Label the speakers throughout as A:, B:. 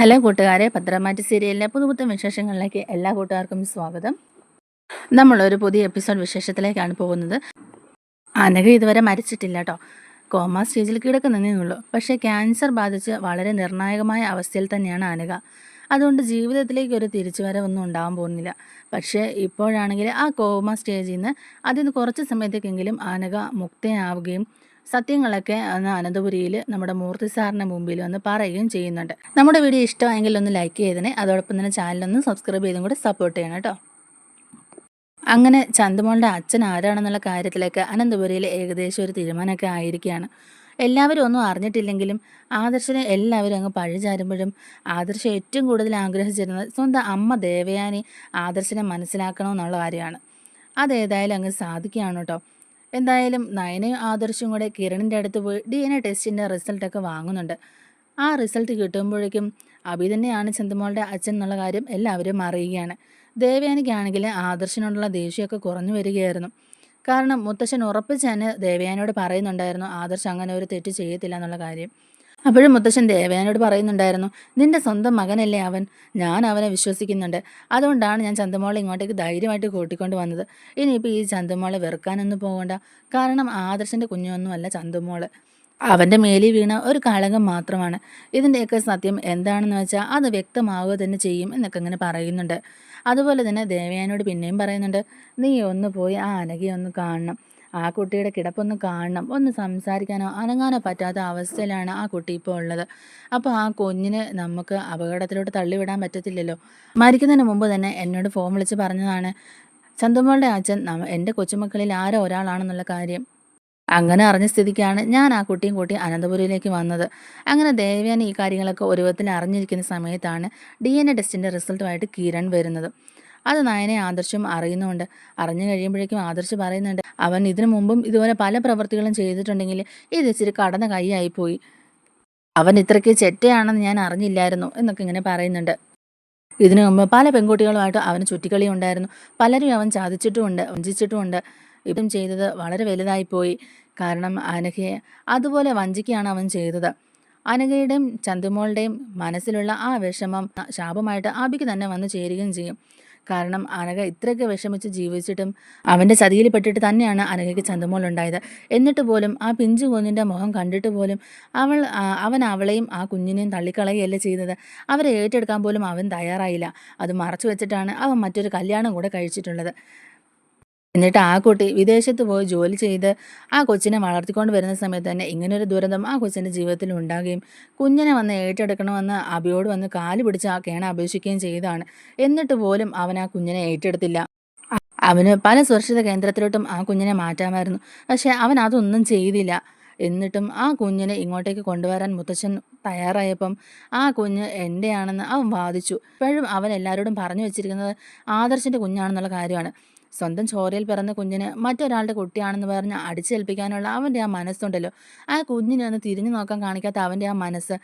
A: Hello കൂട്ടുകാരെ, പത്രമാറ്റ് സീരിയലിലെ പുതുപുത്തൻ വിശേഷങ്ങളിലേക്ക് എല്ലാ കൂട്ടുകാർക്കും സ്വാഗതം. നമ്മളൊരു പുതിയ എപ്പിസോഡ് വിശേഷത്തിലേക്കാണ് പോകുന്നത്. അനഘ ഇതുവരെ മരിച്ചിട്ടില്ല കേട്ടോ. കോമ സ്റ്റേജിൽ കിടക്കുന്നതേ ഉള്ളൂ. പക്ഷേ ക്യാൻസർ ബാധിച്ച് വളരെ നിർണായകമായ അവസ്ഥയിൽ തന്നെയാണ് അനഘ. അതുകൊണ്ട് ജീവിതത്തിലേക്ക് ഒരു തിരിച്ചുവരവൊന്നും ഉണ്ടാകാൻ പോകുന്നില്ല. പക്ഷേ ഇപ്പോഴാണെങ്കിൽ ആ കോമ സ്റ്റേജിൽ നിന്ന് അതിന് കുറച്ച് സമയത്തേക്കെങ്കിലും അനഘ മുക്തയാവുകയും സത്യങ്ങളൊക്കെ അന്ന് അനന്തപുരിയിൽ നമ്മുടെ മൂർത്തി സാറിൻ്റെ മുമ്പിൽ വന്ന് പറയുകയും ചെയ്യുന്നുണ്ട്. നമ്മുടെ വീഡിയോ ഇഷ്ടമായെങ്കിൽ ഒന്ന് ലൈക്ക് ചെയ്തേ, അതോടൊപ്പം തന്നെ ചാനലൊന്ന് സബ്സ്ക്രൈബ് ചെയ്തും കൂടെ സപ്പോർട്ട് ചെയ്യണം കേട്ടോ. അങ്ങനെ ചന്തുമോളുടെ അച്ഛൻ ആരാണെന്നുള്ള കാര്യത്തിലേക്ക് അനന്തപുരിയിൽ ഏകദേശം ഒരു തീരുമാനമൊക്കെ ആയിരിക്കുകയാണ്. എല്ലാവരും ഒന്നും അറിഞ്ഞിട്ടില്ലെങ്കിലും ആദർശനെ എല്ലാവരും അങ്ങ് പഴിചാരുമ്പോഴും ആദർശം ഏറ്റവും കൂടുതൽ ആഗ്രഹിച്ചിരുന്നത് സ്വന്തം അമ്മ ദേവയാനി ആദർശനെ മനസ്സിലാക്കണമെന്നുള്ള കാര്യമാണ്. അതേതായാലും അങ്ങ് സാധിക്കുകയാണ് കേട്ടോ. എന്തായാലും നയനയും ആദർശവും കൂടെ കിരണിൻ്റെ അടുത്ത് പോയി DNA ടെസ്റ്റിൻ്റെ റിസൾട്ടൊക്കെ വാങ്ങുന്നുണ്ട്. ആ റിസൾട്ട് കിട്ടുമ്പോഴേക്കും അഭി തന്നെയാണ് ചന്തുമോളുടെ അച്ഛൻ എന്നുള്ള കാര്യം എല്ലാവരും അറിയുകയാണ്. ദേവയാനിക്കാണെങ്കിൽ ആദർശനോടുള്ള ദേഷ്യമൊക്കെ കുറഞ്ഞു വരികയായിരുന്നു. കാരണം മുത്തശ്ശൻ ഉറപ്പിച്ച് തന്നെ ദേവയാനിയോട് പറയുന്നുണ്ടായിരുന്നു ആദർശ് അങ്ങനെ ഒരു തെറ്റ് ചെയ്യത്തില്ല എന്നുള്ള കാര്യം. അപ്പോഴും മുത്തശ്ശൻ ദേവയാനിയോട് പറയുന്നുണ്ടായിരുന്നു, നിന്റെ സ്വന്തം മകനല്ലേ അവൻ, ഞാൻ അവനെ വിശ്വസിക്കുന്നുണ്ട്. അതുകൊണ്ടാണ് ഞാൻ ചന്തുമോളെ ഇങ്ങോട്ടേക്ക് ധൈര്യമായിട്ട് കൂട്ടിക്കൊണ്ട് വന്നത്. ഇനിയിപ്പോൾ ഈ ചന്തുമോളെ വെറുക്കാനൊന്നും പോകണ്ട. കാരണം ആദർശൻ്റെ കുഞ്ഞൊന്നുമല്ല ചന്തുമോള്. അവൻ്റെ മേലിൽ വീണ ഒരു കളങ്കം മാത്രമാണ്. ഇതിൻ്റെയൊക്കെ സത്യം എന്താണെന്ന് വെച്ചാൽ അത് വ്യക്തമാവുക തന്നെ ചെയ്യും എന്നൊക്കെ ഇങ്ങനെ പറയുന്നുണ്ട്. അതുപോലെ തന്നെ ദേവയാനിയോട് പിന്നെയും പറയുന്നുണ്ട്, നീ ഒന്ന് പോയി ആ അനഘയെ ഒന്ന് കാണണം. ആ കുട്ടിയുടെ കിടപ്പൊന്ന് കാണണം. ഒന്ന് സംസാരിക്കാനോ അനങ്ങാനോ പറ്റാത്ത അവസ്ഥയിലാണ് ആ കുട്ടി ഇപ്പോൾ ഉള്ളത്. അപ്പോൾ ആ കുഞ്ഞിനെ നമുക്ക് അപകടത്തിലോട്ട് തള്ളിവിടാൻ പറ്റത്തില്ലല്ലോ. മരിക്കുന്നതിന് മുമ്പ് തന്നെ എന്നോട് ഫോൺ വിളിച്ച് പറഞ്ഞതാണ് ചന്തുമോളുടെ അച്ഛൻ എൻ്റെ കൊച്ചുമക്കളിൽ ആരോ ഒരാളാണെന്നുള്ള കാര്യം. അങ്ങനെ അറിഞ്ഞ സ്ഥിതിക്കാണ് ഞാൻ ആ കുട്ടിയും കൂട്ടി അനന്തപുരിയിലേക്ക് വന്നത്. അങ്ങനെ ദേവയാനി ഈ കാര്യങ്ങളൊക്കെ ഒരു വിധത്തിൽ അറിഞ്ഞിരിക്കുന്ന സമയത്താണ് DNA ടെസ്റ്റിൻ്റെ റിസൾട്ടുമായിട്ട് കിരൺ വരുന്നത്. അത് നയനെ ആദർശം അറിയുന്നുണ്ട്. അറിഞ്ഞു കഴിയുമ്പോഴേക്കും ആദർശ് പറയുന്നുണ്ട്, അവൻ ഇതിനു മുമ്പും ഇതുപോലെ പല പ്രവൃത്തികളും ചെയ്തിട്ടുണ്ടെങ്കിൽ ഇത് ഇച്ചിരി കടന്ന കൈയായിപ്പോയി. അവൻ ഇത്രയ്ക്ക് ചെറ്റയാണെന്ന് ഞാൻ അറിഞ്ഞില്ലായിരുന്നു എന്നൊക്കെ ഇങ്ങനെ പറയുന്നുണ്ട്. ഇതിനു മുമ്പ് പല പെൺകുട്ടികളുമായിട്ട് അവന് ചുറ്റിക്കളി ഉണ്ടായിരുന്നു. പലരും അവൻ ചാദിച്ചിട്ടുമുണ്ട്, വഞ്ചിച്ചിട്ടുമുണ്ട്. ഇപ്പം ചെയ്തത് വളരെ വലുതായിപ്പോയി. കാരണം അനഘയെ അതുപോലെ വഞ്ചിക്കുകയാണ് അവൻ ചെയ്തത്. അനഘയുടെയും ചന്തുമോളുടെയും മനസ്സിലുള്ള ആ വിഷമം ശാപമായിട്ട് അബിക്ക് തന്നെ വന്ന് ചേരുകയും ചെയ്യും. കാരണം അനഘ ഇത്രയൊക്കെ വിഷമിച്ച് ജീവിച്ചിട്ടും അവൻ്റെ ചതിയിൽ പെട്ടിട്ട് തന്നെയാണ് അനഘയ്ക്ക് ചന്തുമോളുണ്ടായത്. എന്നിട്ട് പോലും ആ പിഞ്ചു കുഞ്ഞിൻ്റെ മുഖം കണ്ടിട്ട് പോലും അവൻ അവളെയും ആ കുഞ്ഞിനെയും തള്ളിക്കളയുകയല്ലേ ചെയ്തത്. അവരെ ഏറ്റെടുക്കാൻ പോലും അവൻ തയ്യാറായില്ല. അത് മറച്ചു വെച്ചിട്ടാണ് അവൻ മറ്റൊരു കല്യാണം കൂടെ കഴിച്ചിട്ടുള്ളത്. എന്നിട്ട് ആ കുട്ടി വിദേശത്ത് പോയി ജോലി ചെയ്ത് ആ കൊച്ചിനെ വളർത്തിക്കൊണ്ട് വരുന്ന സമയത്ത് തന്നെ ഇങ്ങനൊരു ദുരന്തം ആ കൊച്ചിൻ്റെ ജീവിതത്തിൽ ഉണ്ടാകുകയും കുഞ്ഞിനെ വന്ന് ഏറ്റെടുക്കണമെന്ന് അബിയോട് വന്ന് കാല് പിടിച്ച് ആ കേണ അപേക്ഷിക്കുകയും ചെയ്തതാണ്. എന്നിട്ട് പോലും അവൻ ആ കുഞ്ഞിനെ ഏറ്റെടുത്തില്ല. അവന് പല സുരക്ഷിത കേന്ദ്രത്തിലോട്ടും ആ കുഞ്ഞിനെ മാറ്റാമായിരുന്നു. പക്ഷേ അവൻ അതൊന്നും ചെയ്തില്ല. എന്നിട്ടും ആ കുഞ്ഞിനെ ഇങ്ങോട്ടേക്ക് കൊണ്ടുവരാൻ മുത്തച്ഛൻ തയ്യാറായപ്പം ആ കുഞ്ഞ് എൻ്റെയാണെന്ന് അവൻ വാദിച്ചു. ഇപ്പോഴും അവൻ എല്ലാവരോടും പറഞ്ഞു വെച്ചിരിക്കുന്നത് ആദർശിൻ്റെ കുഞ്ഞാണെന്നുള്ള കാര്യമാണ്. സ്വന്തം ചോരയിൽ പിറന്ന കുഞ്ഞിന് മറ്റൊരാളുടെ കുട്ടിയാണെന്ന് പറഞ്ഞ് അടിച്ചേൽപ്പിക്കാനുള്ള അവൻ്റെ ആ മനസ്സുണ്ടല്ലോ, ആ കുഞ്ഞിനെ ഒന്ന് തിരിഞ്ഞു നോക്കാൻ കാണിക്കാത്ത അവൻ്റെ ആ മനസ്സ്.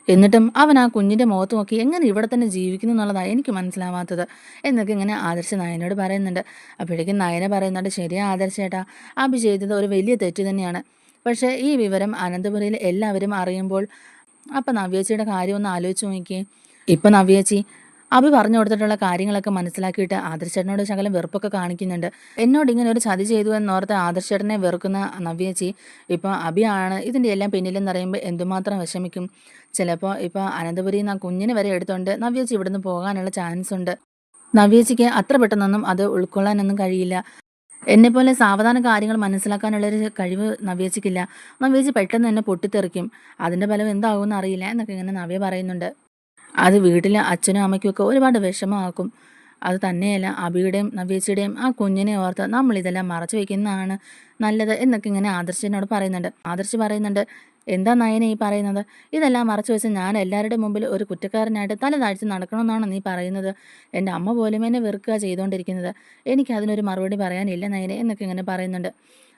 A: എന്നിട്ടും അവൻ ആ കുഞ്ഞിൻ്റെ മുഖത്ത് നോക്കി എങ്ങനെ ഇവിടെ തന്നെ ജീവിക്കുന്നു എന്നുള്ളതാണ് എനിക്ക് മനസ്സിലാവാത്തത് എന്നൊക്കെ ഇങ്ങനെ ആദർശ നയനോട് പറയുന്നുണ്ട്. അപ്പോഴേക്കും നയന പറയുന്നുണ്ട്, ശരിയാ ആദർശേട്ടാ, അഭി ചെയ്തത് ഒരു വലിയ തെറ്റ് തന്നെയാണ്. പക്ഷേ ഈ വിവരം അനന്തപുരിയിൽ എല്ലാവരും അറിയുമ്പോൾ അപ്പം നവ്യേച്ചിയുടെ കാര്യം ഒന്ന് ആലോചിച്ച് നോക്കിയേ. ഇപ്പം നവ്യേച്ചി അഭി പറഞ്ഞു കൊടുത്തിട്ടുള്ള കാര്യങ്ങളൊക്കെ മനസ്സിലാക്കിയിട്ട് ആദർശേട്ടനോട് ശകലം വെറുപ്പൊക്കെ കാണിക്കുന്നുണ്ട്. എന്നോട് ഇങ്ങനെ ഒരു ചതി ചെയ്തു എന്നോർത്ത് ആദർശേട്ടനെ വെറുക്കുന്ന നവ്യേച്ചി ഇപ്പം അഭിയാണ് ഇതിൻ്റെ എല്ലാം പിന്നിലെന്ന് അറിയുമ്പോൾ എന്തുമാത്രം വിഷമിക്കും. ചിലപ്പോൾ ഇപ്പോൾ അനന്തപുരിയിൽ നിന്ന് ആ കുഞ്ഞിനെ വരെ എടുത്തുകൊണ്ട് നവ്യേച്ചി ഇവിടുന്ന് പോകാനുള്ള ചാൻസ് ഉണ്ട്. നവ്യേച്ചിക്ക് അത്ര പെട്ടെന്നൊന്നും അത് ഉൾക്കൊള്ളാനൊന്നും കഴിയില്ല. എന്നെപ്പോലെ സാവധാന കാര്യങ്ങൾ മനസ്സിലാക്കാനുള്ളൊരു കഴിവ് നവ്യേച്ചിക്കില്ല. നവ്യേച്ചി പെട്ടെന്ന് തന്നെ പൊട്ടിത്തെറിക്കും. അതിൻ്റെ ഫലം എന്താകുമെന്ന് അറിയില്ല എന്നൊക്കെ ഇങ്ങനെ നവ്യ പറയുന്നുണ്ട്. അത് വീട്ടിലെ അച്ഛനും അമ്മയ്ക്കുമൊക്കെ ഒരുപാട് വിഷമമാക്കും. അത് തന്നെയല്ല അഭിയുടെയും നവ്യേച്ചിയുടെയും ആ കുഞ്ഞിനെ ഓർത്ത് നമ്മളിതെല്ലാം മറച്ചു വയ്ക്കുന്നതാണ് നല്ലത് എന്നൊക്കെ ഇങ്ങനെ ആദർശിനോട് പറയുന്നുണ്ട്. ആദർശ് പറയുന്നുണ്ട്, എന്താ നയനെ ഈ പറയുന്നത്? ഇതെല്ലാം മറച്ചു വെച്ച് ഞാൻ എല്ലാവരുടെയും മുമ്പിൽ ഒരു കുറ്റക്കാരനായിട്ട് തല താഴ്ച നടക്കണമെന്നാണ് നീ പറയുന്നത്? എൻ്റെ അമ്മ പോലും എന്നെ വെറുക്കുക ചെയ്തുകൊണ്ടിരിക്കുന്നത്. എനിക്ക് അതിനൊരു മറുപടി പറയാനില്ല നയനെ എന്നൊക്കെ ഇങ്ങനെ പറയുന്നുണ്ട്.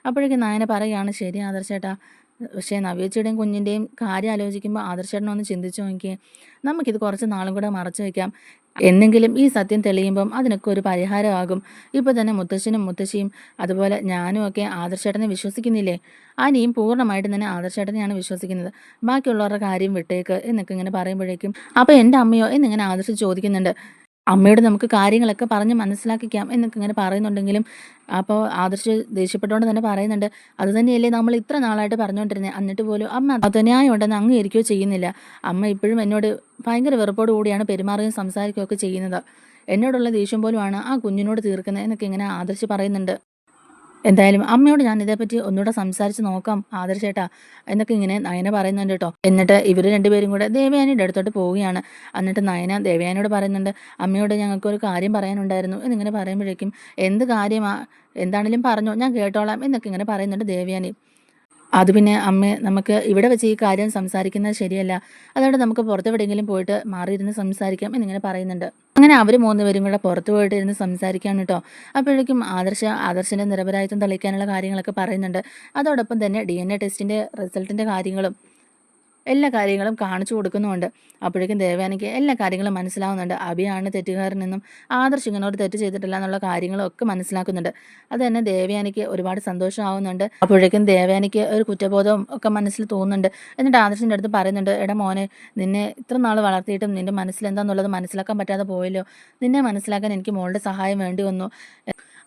A: അപ്പോഴേക്കും നയനെ പറയുകയാണ്, ശരി ആദർശേട്ടാ, പക്ഷേ നവ്യേച്ചിയുടെയും കുഞ്ഞിൻ്റെയും കാര്യം ആലോചിക്കുമ്പോൾ ആദർശേട്ടനെ ഒന്ന് ചിന്തിച്ചു നോക്കിയേ, നമുക്കിത് കുറച്ച് നാളും കൂടെ മറച്ചു വയ്ക്കാം. എന്നെങ്കിലും ഈ സത്യം തെളിയുമ്പം അതിനൊക്കെ ഒരു പരിഹാരമാകും. ഇപ്പോൾ തന്നെ മുത്തശ്ശനും മുത്തശ്ശിയും അതുപോലെ ഞാനും ഒക്കെ ആദർശേട്ടനെ വിശ്വസിക്കുന്നില്ലേ? അനിയും പൂർണ്ണമായിട്ടും തന്നെ ആദർശേട്ടനെയാണ് വിശ്വസിക്കുന്നത്. ബാക്കിയുള്ളവരുടെ കാര്യം വിട്ടേക്ക് എന്നൊക്കെ ഇങ്ങനെ പറയുമ്പോഴേക്കും അപ്പോൾ എൻ്റെ അമ്മയോ എന്നിങ്ങനെ ആദർശ് ചോദിക്കുന്നുണ്ട്. അമ്മയോട് നമുക്ക് കാര്യങ്ങളൊക്കെ പറഞ്ഞ് മനസ്സിലാക്കിക്കാം എന്നൊക്കെ ഇങ്ങനെ പറയുന്നുണ്ടെങ്കിലും അപ്പോൾ ആദർശ് ദേഷ്യപ്പെട്ടുകൊണ്ട് തന്നെ പറയുന്നുണ്ട്, അത് തന്നെയല്ലേ നമ്മൾ ഇത്ര നാളായിട്ട് പറഞ്ഞുകൊണ്ടിരുന്നത്, എന്നിട്ട് പോലും അമ്മ അത് ന്യായമുണ്ടെന്ന് അംഗീകരിക്കുകയോ ചെയ്യുന്നില്ല. അമ്മ ഇപ്പോഴും എന്നോട് ഭയങ്കര വെറുപ്പോട് കൂടിയാണ് പെരുമാറുകയും സംസാരിക്കുകയൊക്കെ ചെയ്യുന്നത്. എന്നോടുള്ള ദേഷ്യം പോലുമാണ് ആ കുഞ്ഞിനോട് തീർക്കുന്നത് എന്നൊക്കെ ഇങ്ങനെ ആദർശ് പറയുന്നുണ്ട്. എന്തായാലും അമ്മയോട് ഞാൻ ഇതേപ്പറ്റി ഒന്നുകൂടെ സംസാരിച്ച് നോക്കാം ആദർശേട്ടാ എന്നൊക്കെ ഇങ്ങനെ നയന പറയുന്നുണ്ട് കേട്ടോ. എന്നിട്ട് ഇവർ രണ്ടുപേരും കൂടെ ദേവയാനിയുടെ അടുത്തോട്ട് പോവുകയാണ്. എന്നിട്ട് നയന ദേവയാനിയോട് പറയുന്നുണ്ട്, അമ്മയോട് ഞങ്ങൾക്കൊരു കാര്യം പറയാനുണ്ടായിരുന്നു എന്നിങ്ങനെ പറയുമ്പോഴേക്കും എന്ത് കാര്യമാ, എന്താണെങ്കിലും പറഞ്ഞോ, ഞാൻ കേട്ടോളാം എന്നൊക്കെ ഇങ്ങനെ പറയുന്നുണ്ട് ദേവയാനി. അത് പിന്നെ അമ്മേ, നമുക്ക് ഇവിടെ വെച്ച് ഈ കാര്യം സംസാരിക്കുന്നത് ശരിയല്ല, അതുകൊണ്ട് നമുക്ക് പുറത്തെവിടെയെങ്കിലും പോയിട്ട് മാറിയിരുന്ന് സംസാരിക്കാം എന്നിങ്ങനെ പറയുന്നുണ്ട്. അങ്ങനെ അവർ മൂന്നുപേരും കൂടെ പുറത്ത് പോയിട്ട് ഇരുന്ന് സംസാരിക്കുകയാണ് കേട്ടോ. അപ്പോഴേക്കും ആദർശിൻ്റെ നിരപരാധിത്വം തെളിയിക്കാനുള്ള കാര്യങ്ങളൊക്കെ പറയുന്നുണ്ട്. അതോടൊപ്പം തന്നെ DNA ടെസ്റ്റിൻ്റെ റിസൾട്ടിൻ്റെ കാര്യങ്ങളും എല്ലാ കാര്യങ്ങളും കാണിച്ചു കൊടുക്കുന്നുമുണ്ട്. അപ്പോഴേക്കും ദേവയാനിക്ക് എല്ലാ കാര്യങ്ങളും മനസ്സിലാവുന്നുണ്ട്. അഭിയാണ് തെറ്റുകാരനെന്നും ആദർശ് ഇങ്ങനോട് തെറ്റ് ചെയ്തിട്ടില്ല എന്നുള്ള കാര്യങ്ങളും ഒക്കെ മനസ്സിലാക്കുന്നുണ്ട്. അത് തന്നെ ദേവയാനിക്ക് ഒരുപാട് സന്തോഷമാവുന്നുണ്ട്. അപ്പോഴേക്കും ദേവയാനിക്ക് ഒരു കുറ്റബോധവും ഒക്കെ മനസ്സിൽ തോന്നുന്നുണ്ട്. എന്നിട്ട് ആദർശിൻ്റെ അടുത്ത് പറയുന്നുണ്ട്, എടാ മോനെ, നിന്നെ ഇത്ര നാൾ വളർത്തിയിട്ടും നിന്റെ മനസ്സിൽ എന്താണെന്നുള്ളത് മനസ്സിലാക്കാൻ പറ്റാതെ പോയല്ലോ. നിന്നെ മനസ്സിലാക്കാൻ എനിക്ക് മോളുടെ സഹായം വേണ്ടി വന്നു.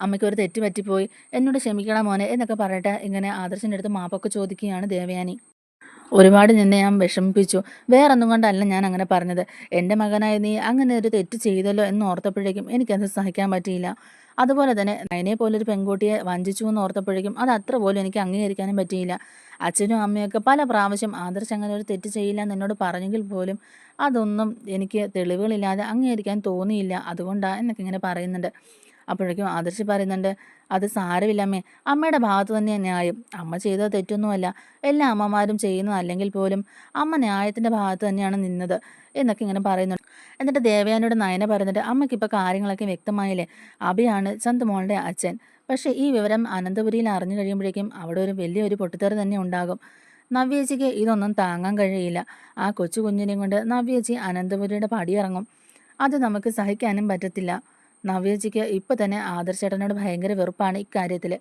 A: അമ്മയ്ക്ക് ഒരു തെറ്റ് പറ്റിപ്പോയി, എന്നോട് ക്ഷമിക്കണം മോനെ എന്നൊക്കെ പറഞ്ഞിട്ട് ഇങ്ങനെ ആദർശിൻ്റെ അടുത്ത് മാപ്പൊക്കെ ചോദിക്കുകയാണ് ദേവയാനി. ഒരുപാട് നിന്നെ ഞാൻ വിഷമിപ്പിച്ചു, വേറൊന്നും കൊണ്ടല്ല ഞാൻ അങ്ങനെ പറഞ്ഞത്. എൻ്റെ മകനായ നീ അങ്ങനെ ഒരു തെറ്റ് ചെയ്തല്ലോ എന്ന് ഓർത്തപ്പോഴേക്കും എനിക്കത് സഹിക്കാൻ പറ്റിയില്ല. അതുപോലെ തന്നെ നയനെ പോലൊരു പെൺകുട്ടിയെ വഞ്ചിച്ചു എന്ന് ഓർത്തപ്പോഴേക്കും അത് അത്ര പോലും എനിക്ക് അംഗീകരിക്കാനും പറ്റിയില്ല. അച്ഛനും അമ്മയൊക്കെ പല പ്രാവശ്യം ആദർശ് അങ്ങനെ ഒരു തെറ്റ് ചെയ്യില്ല എന്ന് എന്നോട് പറഞ്ഞെങ്കിൽ പോലും അതൊന്നും എനിക്ക് തെളിവുകളില്ലാതെ അംഗീകരിക്കാൻ തോന്നിയില്ല. അതുകൊണ്ടാണ് എന്നൊക്കെ ഇങ്ങനെ പറയുന്നുണ്ട്. അപ്പോഴേക്കും ആദർശ് പറയുന്നുണ്ട്, അത് സാരമില്ലമ്മേ, അമ്മയുടെ ഭാഗത്ത് തന്നെ ന്യായം. അമ്മ ചെയ്തത് തെറ്റൊന്നുമല്ല, എല്ലാ അമ്മമാരും ചെയ്യുന്നതല്ലെങ്കിൽ പോലും അമ്മ ന്യായത്തിൻ്റെ ഭാഗത്ത് തന്നെയാണ് നിന്നത് എന്നൊക്കെ ഇങ്ങനെ പറയുന്നുണ്ട്. എന്നിട്ട് ദേവയാനിയുടെ നയന പറയുന്നുണ്ട്, അമ്മയ്ക്കിപ്പോൾ കാര്യങ്ങളൊക്കെ വ്യക്തമായില്ലേ, അഭിയാണ് ചന്തുമോളുടെ അച്ഛൻ. പക്ഷേ ഈ വിവരം അനന്തപുരിയിൽ അറിഞ്ഞു കഴിയുമ്പോഴേക്കും അവിടെ ഒരു വലിയൊരു പൊട്ടിത്തെറി തന്നെ ഉണ്ടാകും. നവ്യേച്ചിക്ക് ഇതൊന്നും താങ്ങാൻ കഴിയില്ല. ആ കൊച്ചു കുഞ്ഞിനെയും കൊണ്ട് നവ്യേച്ചി അനന്തപുരിയുടെ പടിയിറങ്ങും. അത് നമുക്ക് സഹിക്കാനും പറ്റത്തില്ല. നവ്യേച്ചിക്ക് ഇപ്പോൾ തന്നെ ആദർശേട്ടനോട് ഭയങ്കര വെറുപ്പാണ് ഇക്കാര്യത്തിൽ.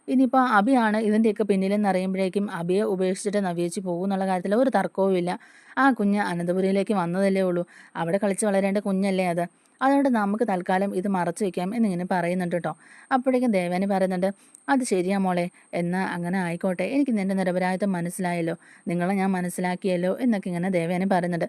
A: ഇനിയിപ്പോൾ അഭിയാണ് ഇതിൻ്റെയൊക്കെ പിന്നിലെന്ന് അറിയുമ്പോഴേക്കും അഭിയെ ഉപേക്ഷിച്ചിട്ട് നവ്യേച്ചി പോകും എന്നുള്ള കാര്യത്തിൽ ഒരു തർക്കവുമില്ല. ആ കുഞ്ഞ് അനന്തപുരിയിലേക്ക് വന്നതല്ലേ ഉള്ളൂ, അവിടെ കളിച്ച് വളരേണ്ട കുഞ്ഞല്ലേ അത്. അതുകൊണ്ട് നമുക്ക് തൽക്കാലം ഇത് മറച്ചു വയ്ക്കാം എന്നിങ്ങനെ പറയുന്നുണ്ട് കേട്ടോ. അപ്പോഴേക്കും ദേവയാനി പറയുന്നുണ്ട്, അത് ശരിയാ മോളെ, എന്നാൽ അങ്ങനെ ആയിക്കോട്ടെ, എനിക്ക് നിൻ്റെ നിരപരാധിത്വം മനസ്സിലായല്ലോ, നിങ്ങളെ ഞാൻ മനസ്സിലാക്കിയല്ലോ എന്നൊക്കെ ഇങ്ങനെ ദേവയാനി പറയുന്നുണ്ട്.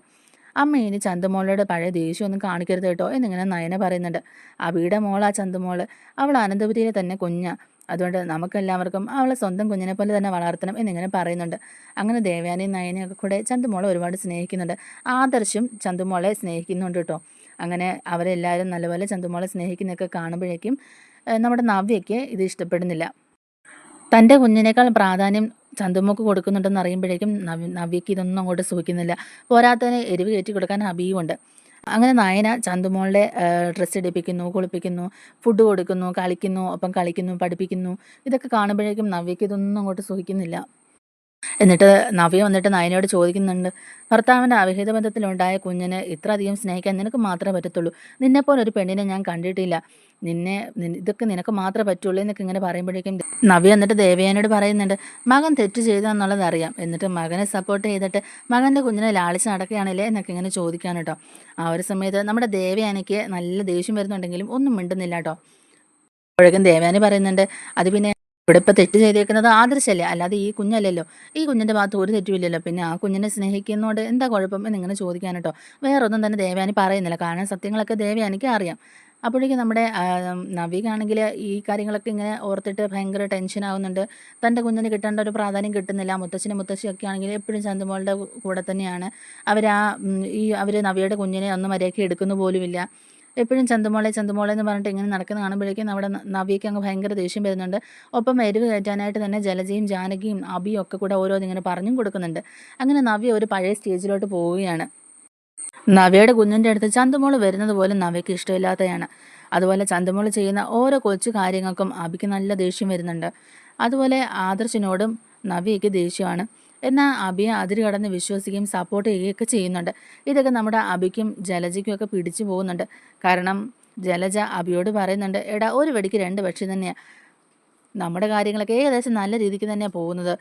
A: അമ്മ ഇനി ചന്തുമോളുടെ പഴയ ദേഷ്യമൊന്നും കാണിക്കരുത് കേട്ടോ എന്നിങ്ങനെ നയന പറയുന്നുണ്ട്. അബിയുടെ മോളാ ചന്തുമോള്, അവൾ അനന്തപുരിയിലെ തന്നെ കുഞ്ഞാ, അതുകൊണ്ട് നമുക്കെല്ലാവർക്കും അവളെ സ്വന്തം കുഞ്ഞിനെ പോലെ തന്നെ വളർത്തണം എന്നിങ്ങനെ പറയുന്നുണ്ട്. അങ്ങനെ ദേവയാനിയും നയനയൊക്കെ കൂടെ ചന്തുമോളെ ഒരുപാട് സ്നേഹിക്കുന്നുണ്ട്. ആദർശും ചന്തുമോളെ സ്നേഹിക്കുന്നുണ്ട് കേട്ടോ. അങ്ങനെ അവരെല്ലാവരും നല്ലപോലെ ചന്തുമോളെ സ്നേഹിക്കുന്നതൊക്കെ കാണുമ്പോഴേക്കും നമ്മുടെ നവ്യയ്ക്ക് ഇത് ഇഷ്ടപ്പെടുന്നില്ല. തൻ്റെ കുഞ്ഞിനേക്കാൾ പ്രാധാന്യം ചന്തുമോക്ക് കൊടുക്കുന്നുണ്ടെന്ന് അറിയുമ്പോഴേക്കും നവ്യയ്ക്ക് ഇതൊന്നും അങ്ങോട്ട് സുഖിക്കുന്നില്ല. പോരാത്തതിന് എരിവ് കയറ്റി കൊടുക്കാൻ അഭിയുമുണ്ട്. അങ്ങനെ നയന ചന്തുമോളുടെ ഡ്രസ്സ് ഇടിപ്പിക്കുന്നു, കുളിപ്പിക്കുന്നു, ഫുഡ് കൊടുക്കുന്നു, കളിക്കുന്നു, ഒപ്പം കളിക്കുന്നു, പഠിപ്പിക്കുന്നു. ഇതൊക്കെ കാണുമ്പോഴേക്കും നവ്യയ്ക്ക് ഇതൊന്നും അങ്ങോട്ട് സുഖിക്കുന്നില്ല. എന്നിട്ട് നവ്യ വന്നിട്ട് നയനയോട് ചോദിക്കുന്നുണ്ട്, ഭർത്താവിൻ്റെ അവിഹിത ബന്ധത്തിലുണ്ടായ കുഞ്ഞിനെ ഇത്ര അധികം സ്നേഹിക്കാൻ നിനക്ക് മാത്രമേ പറ്റത്തുള്ളൂ. നിന്നെപ്പോലെ ഒരു പെണ്ണിനെ ഞാൻ കണ്ടിട്ടില്ല. ഇതൊക്കെ നിനക്ക് മാത്രമേ പറ്റുള്ളൂ എന്നൊക്കെ ഇങ്ങനെ പറയുമ്പോഴേക്കും നവ്യ എന്നിട്ട് ദേവയാനിയോട് പറയുന്നുണ്ട്, മകൻ തെറ്റ് ചെയ്തതെന്നുള്ളത് അറിയാം, എന്നിട്ട് മകനെ സപ്പോർട്ട് ചെയ്തിട്ട് മകൻ്റെ കുഞ്ഞിനെ ലാളിച്ച് നടക്കുകയാണല്ലേ എന്നൊക്കെ ഇങ്ങനെ ചോദിക്കാൻ കേട്ടോ. ആ ഒരു സമയത്ത് നമ്മുടെ ദേവയാനിക്ക് നല്ല ദേഷ്യം വരുന്നുണ്ടെങ്കിലും ഒന്നും മിണ്ടുന്നില്ല കേട്ടോ. അപ്പോഴേക്കും ദേവയാനി പറയുന്നുണ്ട്, അത് പിന്നെ ഇവിടെ ഇപ്പോൾ തെറ്റ് ചെയ്തേക്കുന്നത് ആദർശല്ലേ, അല്ലാതെ ഈ കുഞ്ഞല്ലല്ലോ. ഈ കുഞ്ഞിൻ്റെ ഭാഗത്ത് ഒരു തെറ്റുമില്ലല്ലോ, പിന്നെ ആ കുഞ്ഞിനെ സ്നേഹിക്കുന്നതുകൊണ്ട് എന്താ കുഴപ്പം എന്നിങ്ങനെ ചോദിക്കാൻ കേട്ടോ. വേറൊന്നും തന്നെ ദേവയാനി പറയുന്നില്ല, കാരണം സത്യങ്ങളൊക്കെ ദേവയാനിക്ക് അറിയാം. അപ്പോഴേക്കും നമ്മുടെ നവ്യക്കാണെങ്കിൽ ഈ കാര്യങ്ങളൊക്കെ ഇങ്ങനെ ഓർത്തിട്ട് ഭയങ്കര ടെൻഷൻ ആവുന്നുണ്ട്. തൻ്റെ കുഞ്ഞിന് കിട്ടേണ്ട ഒരു പ്രാധാന്യം കിട്ടുന്നില്ല. മുത്തശ്ശനും മുത്തശ്ശിയൊക്കെ ആണെങ്കിൽ എപ്പോഴും ചന്തുമോളുടെ കൂടെ തന്നെയാണ്. അവർ നവ്യയുടെ കുഞ്ഞിനെ ഒന്നും മര്യാദയ്ക്ക് എടുക്കുന്നു പോലുമില്ല. എപ്പോഴും ചന്തുമോളെ ചന്തുമോളെ എന്ന് പറഞ്ഞിട്ട് ഇങ്ങനെ നടക്കുന്ന കാണുമ്പോഴേക്കും നമ്മുടെ നവ്യയ്ക്ക് അങ്ങ് ഭയങ്കര ദേഷ്യം വരുന്നുണ്ട്. ഒപ്പം എരിവ് കയറ്റാനായിട്ട് തന്നെ ജലജയും ജാനകിയും അബിയും ഒക്കെ കൂടെ ഓരോന്നിങ്ങനെ പറഞ്ഞും കൊടുക്കുന്നുണ്ട്. അങ്ങനെ നവ്യ ഒരു പഴയ സ്റ്റേജിലോട്ട് പോവുകയാണ്. നവ്യയുടെ കുഞ്ഞിൻ്റെ അടുത്ത് ചന്തുമോള് വരുന്നത് പോലും നവ്യയ്ക്ക് ഇഷ്ടമില്ലാത്തതാണ്. അതുപോലെ ചന്തുമോള് ചെയ്യുന്ന ഓരോ കൊച്ചു കാര്യങ്ങൾക്കും അബിക്ക് നല്ല ദേഷ്യം വരുന്നുണ്ട്. അതുപോലെ ആദർശിനോടും നവിക്ക് ദേഷ്യമാണ്. എന്നാൽ അബിയെ അതിര് കടന്ന് വിശ്വസിക്കുകയും സപ്പോർട്ട് ചെയ്യുകയൊക്കെ ചെയ്യുന്നുണ്ട്. ഇതൊക്കെ നമ്മുടെ അബിക്കും ജലജയ്ക്കും ഒക്കെ പിടിച്ചു പോകുന്നുണ്ട്. കാരണം ജലജ അബിയോട് പറയുന്നുണ്ട്, എടാ ഒരു വെടിക്ക് രണ്ട് പക്ഷി തന്നെയാണ്, നമ്മുടെ കാര്യങ്ങളൊക്കെ ഏകദേശം നല്ല രീതിക്ക് തന്നെയാണ് പോകുന്നത്.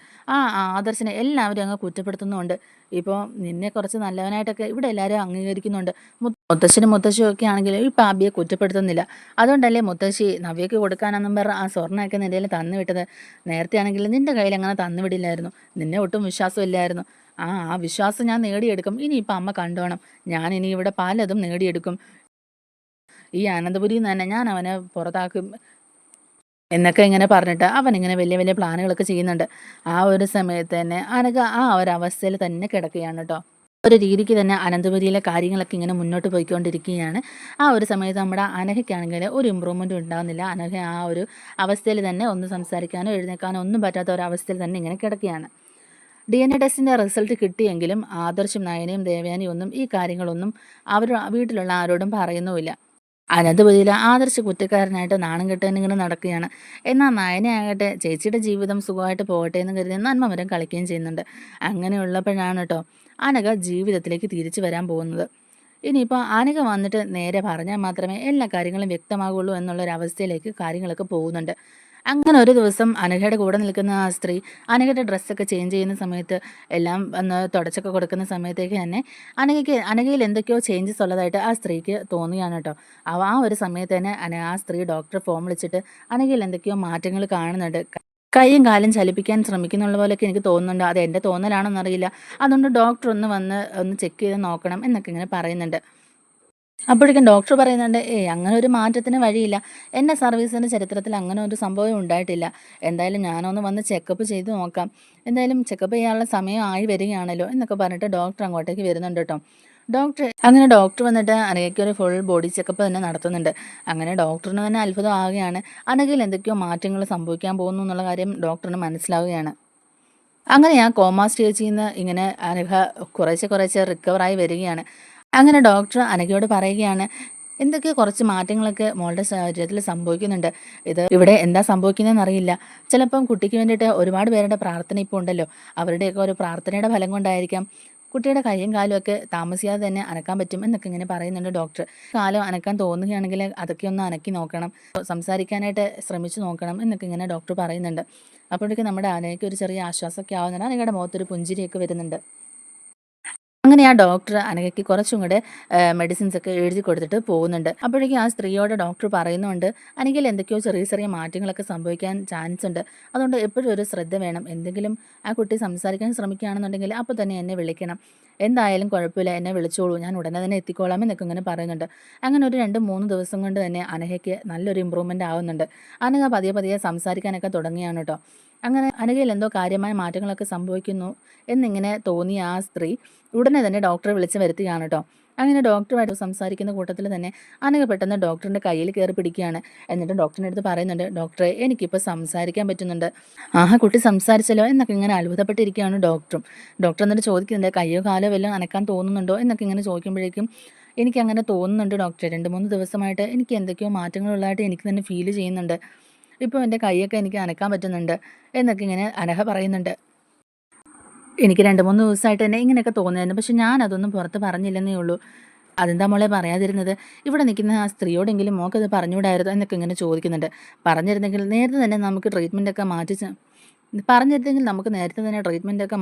A: ആദർശിനെ എല്ലാവരും അങ്ങ് കുറ്റപ്പെടുത്തുന്നുമുണ്ട്. ഇപ്പോൾ നിന്നെ കുറച്ച് നല്ലവനായിട്ടൊക്കെ ഇവിടെ എല്ലാവരും അംഗീകരിക്കുന്നുണ്ട്. മുത്തശ്ശനും മുത്തശ്ശിയും ഒക്കെ ആണെങ്കിൽ ഇപ്പം അബിയെ കുറ്റപ്പെടുത്തുന്നില്ല. അതുകൊണ്ടല്ലേ മുത്തശ്ശി നവ്യയ്ക്ക് കൊടുക്കാനെന്നും പറഞ്ഞ് ആ സ്വർണ്ണമൊക്കെ നിൻ്റെ കയ്യിൽ തന്നു വിട്ടത്. നേരത്തെ ആണെങ്കിൽ നിൻ്റെ കയ്യിൽ അങ്ങനെ തന്നു വിടില്ലായിരുന്നു. നിന്നെ ഒട്ടും വിശ്വാസമില്ലായിരുന്നു. ആ വിശ്വാസം ഞാൻ നേടിയെടുക്കും. ഇനിയിപ്പോൾ അമ്മ കണ്ടോണം, ഞാൻ ഇനി ഇവിടെ പലതും നേടിയെടുക്കും. ഈ അനന്തപുരിയിൽ നിന്ന് തന്നെ ഞാൻ അവനെ പുറത്താക്കും എന്നൊക്കെ ഇങ്ങനെ പറഞ്ഞിട്ട് അവനിങ്ങനെ വലിയ വലിയ പ്ലാനുകളൊക്കെ ചെയ്യുന്നുണ്ട്. ആ ഒരു സമയത്ത് തന്നെ അനഘ ആ ഒരു അവസ്ഥയിൽ തന്നെ കിടക്കുകയാണ് കേട്ടോ. ഒരു രീതിക്ക് തന്നെ അനന്തപുരിയിലെ കാര്യങ്ങളൊക്കെ ഇങ്ങനെ മുന്നോട്ട് പോയിക്കൊണ്ടിരിക്കുകയാണ്. ആ ഒരു സമയത്ത് നമ്മുടെ അനഘയ്ക്കാണെങ്കിൽ ഒരു ഇമ്പ്രൂവ്മെൻറ്റും ഉണ്ടാകുന്നില്ല. അനഘ ആ ഒരു അവസ്ഥയിൽ തന്നെ ഒന്നും സംസാരിക്കാനോ എഴുന്നേക്കാനോ ഒന്നും പറ്റാത്ത ഒരു അവസ്ഥയിൽ തന്നെ ഇങ്ങനെ കിടക്കുകയാണ്. DNA ടെസ്റ്റിൻ്റെ റിസൾട്ട് കിട്ടിയെങ്കിലും ആദർശും നയനയും ദേവയാനിയും ഒന്നും ഈ കാര്യങ്ങളൊന്നും അവർ വീട്ടിലുള്ള ആരോടും പറയുന്നുമില്ല. അനന്തപുരിയിൽ ആദർശ് കുറ്റക്കാരനായിട്ട് നാണം കെട്ടാൻ ഇങ്ങനെ നടക്കുകയാണ്. എന്നാൽ നയനയാകട്ടെ ചേച്ചിയുടെ ജീവിതം സുഖമായിട്ട് പോകട്ടെ എന്ന് കരുതി നന്മമരം കളിക്കുകയും ചെയ്യുന്നുണ്ട്. അങ്ങനെയുള്ളപ്പോഴാണ് കേട്ടോ അനഘ ജീവിതത്തിലേക്ക് തിരിച്ചു വരാൻ പോകുന്നത്. ഇനിയിപ്പോൾ അനഘ വന്നിട്ട് നേരെ പറഞ്ഞാൽ മാത്രമേ എല്ലാ കാര്യങ്ങളും വ്യക്തമാകുള്ളൂ എന്നുള്ളൊരവസ്ഥയിലേക്ക് കാര്യങ്ങളൊക്കെ പോകുന്നുണ്ട്. അങ്ങനെ ഒരു ദിവസം അനഘയുടെ കൂടെ നിൽക്കുന്ന ആ സ്ത്രീ അനഘയുടെ ഡ്രസ്സൊക്കെ ചേഞ്ച് ചെയ്യുന്ന സമയത്ത് എല്ലാം ഒന്ന് തുടച്ചൊക്കെ കൊടുക്കുന്ന സമയത്തേക്ക് തന്നെ അനഘയിൽ എന്തൊക്കെയോ ചേഞ്ചസ് ഉള്ളതായിട്ട് ആ സ്ത്രീക്ക് തോന്നുകയാണ് കേട്ടോ. ആ ഒരു സമയത്ത് തന്നെ ആ സ്ത്രീ ഡോക്ടറെ ഫോൺ വിളിച്ചിട്ട് അനഘയിൽ എന്തൊക്കെയോ മാറ്റങ്ങൾ കാണുന്നുണ്ട്. കൈയും കാലും ചലിപ്പിക്കാൻ ശ്രമിക്കുന്നുള്ള പോലെയൊക്കെ എനിക്ക് തോന്നുന്നുണ്ട്. അത് എൻ്റെ തോന്നലാണെന്നറിയില്ല. അതുകൊണ്ട് ഡോക്ടർ ഒന്ന് ചെക്ക് ചെയ്ത് നോക്കണം എന്നൊക്കെ ഇങ്ങനെ പറയുന്നുണ്ട്. അപ്പോഴേക്കും ഡോക്ടർ പറയുന്നുണ്ട്, അങ്ങനെ ഒരു മാറ്റത്തിന് വഴിയില്ല. എൻ്റെ സർവീസിൻ്റെ ചരിത്രത്തിൽ അങ്ങനെ ഒരു സംഭവം ഉണ്ടായിട്ടില്ല. എന്തായാലും ഞാനൊന്ന് വന്ന് ചെക്കപ്പ് ചെയ്ത് നോക്കാം. എന്തായാലും ചെക്കപ്പ് ചെയ്യാനുള്ള സമയം ആയി വരികയാണല്ലോ എന്നൊക്കെ പറഞ്ഞിട്ട് ഡോക്ടർ അങ്ങോട്ടേക്ക് വരുന്നുണ്ട് കേട്ടോ. ഡോക്ടർ വന്നിട്ട് അനഘയ്ക്ക് ഒരു ഫുൾ ബോഡി ചെക്കപ്പ് തന്നെ നടത്തുന്നുണ്ട്. അങ്ങനെ ഡോക്ടറിന് തന്നെ അത്ഭുതം ആവുകയാണ്. അനഘയിൽ എന്തൊക്കെയോ മാറ്റങ്ങൾ സംഭവിക്കാൻ പോകുന്നു എന്നുള്ള കാര്യം ഡോക്ടറിന് മനസ്സിലാവുകയാണ്. അങ്ങനെ ആ കോമ സ്റ്റേജിൽ നിന്ന് ഇങ്ങനെ അനഘ കുറേശ്ശെ റിക്കവറായി വരികയാണ്. അങ്ങനെ ഡോക്ടർ അനഘയോട് പറയുകയാണ്, എന്തൊക്കെയോ കുറച്ച് മാറ്റങ്ങളൊക്കെ മോളുടെ ശരീരത്തിൽ സംഭവിക്കുന്നുണ്ട്. ഇവിടെ എന്താ സംഭവിക്കുന്നതെന്ന് അറിയില്ല. ചിലപ്പം കുട്ടിക്ക് വേണ്ടിയിട്ട് ഒരുപാട് പേരുടെ പ്രാർത്ഥന ഇപ്പോൾ ഉണ്ടല്ലോ, അവരുടെയൊക്കെ ഒരു പ്രാർത്ഥനയുടെ ഫലം കൊണ്ടായിരിക്കാം കുട്ടിയുടെ കൈയും കാലും ഒക്കെ താമസിയാതെ തന്നെ അനക്കാൻ പറ്റും എന്നൊക്കെ ഇങ്ങനെ പറയുന്നുണ്ട് ഡോക്ടർ. കാലം അനക്കാൻ തോന്നുകയാണെങ്കിൽ അതൊക്കെ ഒന്ന് അനക്കി നോക്കണം, സംസാരിക്കാനായിട്ട് ശ്രമിച്ചു നോക്കണം എന്നൊക്കെ ഇങ്ങനെ ഡോക്ടർ പറയുന്നുണ്ട്. അപ്പോഴേക്കും നമ്മുടെ അനയ്ക്ക് ഒരു ചെറിയ ആശ്വാസമൊക്കെ ആവുന്നുണ്ട്. അനഘയുടെ മുഖത്തൊരു പുഞ്ചിരിയൊക്കെ വരുന്നുണ്ട്. അങ്ങനെ ആ ഡോക്ടർ അനഘയ്ക്ക് കുറച്ചും കൂടെ മെഡിസിൻസ് ഒക്കെ എഴുതി കൊടുത്തിട്ട് പോകുന്നുണ്ട്. അപ്പോഴേക്കും ആ സ്ത്രീയോട് ഡോക്ടർ പറയുന്നുണ്ട്, അനഘയിൽ എന്തൊക്കെയോ ചെറിയ മാറ്റങ്ങളൊക്കെ സംഭവിക്കാൻ ചാൻസ് ഉണ്ട്. അതുകൊണ്ട് എപ്പോഴും ഒരു ശ്രദ്ധ വേണം. എന്തെങ്കിലും ആ കുട്ടി സംസാരിക്കാൻ ശ്രമിക്കുകയാണെന്നുണ്ടെങ്കിൽ അപ്പോൾ തന്നെ എന്നെ വിളിക്കണം. എന്തായാലും കുഴപ്പമില്ല, എന്നെ വിളിച്ചോളൂ, ഞാൻ ഉടനെ തന്നെ എത്തിക്കോളാം എന്നൊക്കെ ഇങ്ങനെ പറയുന്നുണ്ട്. അങ്ങനെ ഒരു 2-3 ദിവസം കൊണ്ട് തന്നെ അനഘയ്ക്ക് നല്ലൊരു ഇമ്പ്രൂവ്മെൻ്റ് ആവുന്നുണ്ട്. അനഘ പതിയെ സംസാരിക്കാനൊക്കെ തുടങ്ങിയാണ് കേട്ടോ. അങ്ങനെ അനഘയിൽ എന്തോ കാര്യമായ മാറ്റങ്ങളൊക്കെ സംഭവിക്കുന്നു എന്നിങ്ങനെ തോന്നിയ ആ സ്ത്രീ ഉടനെ തന്നെ ഡോക്ടറെ വിളിച്ച് വരുത്തുകയാണ് കേട്ടോ. അങ്ങനെ ഡോക്ടറുമായിട്ട് സംസാരിക്കുന്ന കൂട്ടത്തിൽ തന്നെ അനഘ പെട്ടെന്ന് ഡോക്ടറിൻ്റെ കയ്യിൽ കയറി പിടിക്കുകയാണ്. എന്നിട്ട് ഡോക്ടറിൻ്റെ അടുത്ത് പറയുന്നുണ്ട്, ഡോക്ടറെ എനിക്കിപ്പോൾ സംസാരിക്കാൻ പറ്റുന്നുണ്ട്. കുട്ടി സംസാരിച്ചല്ലോ എന്നൊക്കെ ഇങ്ങനെ അത്ഭുതപ്പെട്ടിരിക്കുകയാണ് ഡോക്ടറും. ഡോക്ടർ എന്നിട്ട് ചോദിക്കുന്നുണ്ട്, കയ്യോ കാലോ വല്ലതും അനക്കാൻ തോന്നുന്നുണ്ടോ എന്നൊക്കെ ഇങ്ങനെ ചോദിക്കുമ്പോഴേക്കും എനിക്കങ്ങനെ തോന്നുന്നുണ്ട് ഡോക്ടറെ. 2-3 ദിവസമായിട്ട് എനിക്ക് എന്തൊക്കെയോ മാറ്റങ്ങളുള്ളതായിട്ട് എനിക്ക് തന്നെ ഫീൽ ചെയ്യുന്നുണ്ട്. ഇപ്പോൾ എൻ്റെ കൈയൊക്കെ എനിക്ക് അനക്കാൻ പറ്റുന്നുണ്ട് എന്നൊക്കെ ഇങ്ങനെ അനഘ പറയുന്നുണ്ട്. എനിക്ക് 2-3 ദിവസമായിട്ട് തന്നെ ഇങ്ങനെയൊക്കെ തോന്നുമായിരുന്നു. പക്ഷെ ഞാനതൊന്നും പുറത്ത് പറഞ്ഞില്ലെന്നേ ഉള്ളൂ. അതെന്താ മോളെ പറയാതിരുന്നത്? ഇവിടെ നിൽക്കുന്ന ആ സ്ത്രീയോടെങ്കിലും മോൾക്കത് പറഞ്ഞുകൂടായിരുന്നോ എന്നൊക്കെ ഇങ്ങനെ ചോദിക്കുന്നുണ്ട്. പറഞ്ഞിരുന്നെങ്കിൽ നേരത്തെ തന്നെ നമുക്ക് ട്രീറ്റ്മെൻറ്റൊക്കെ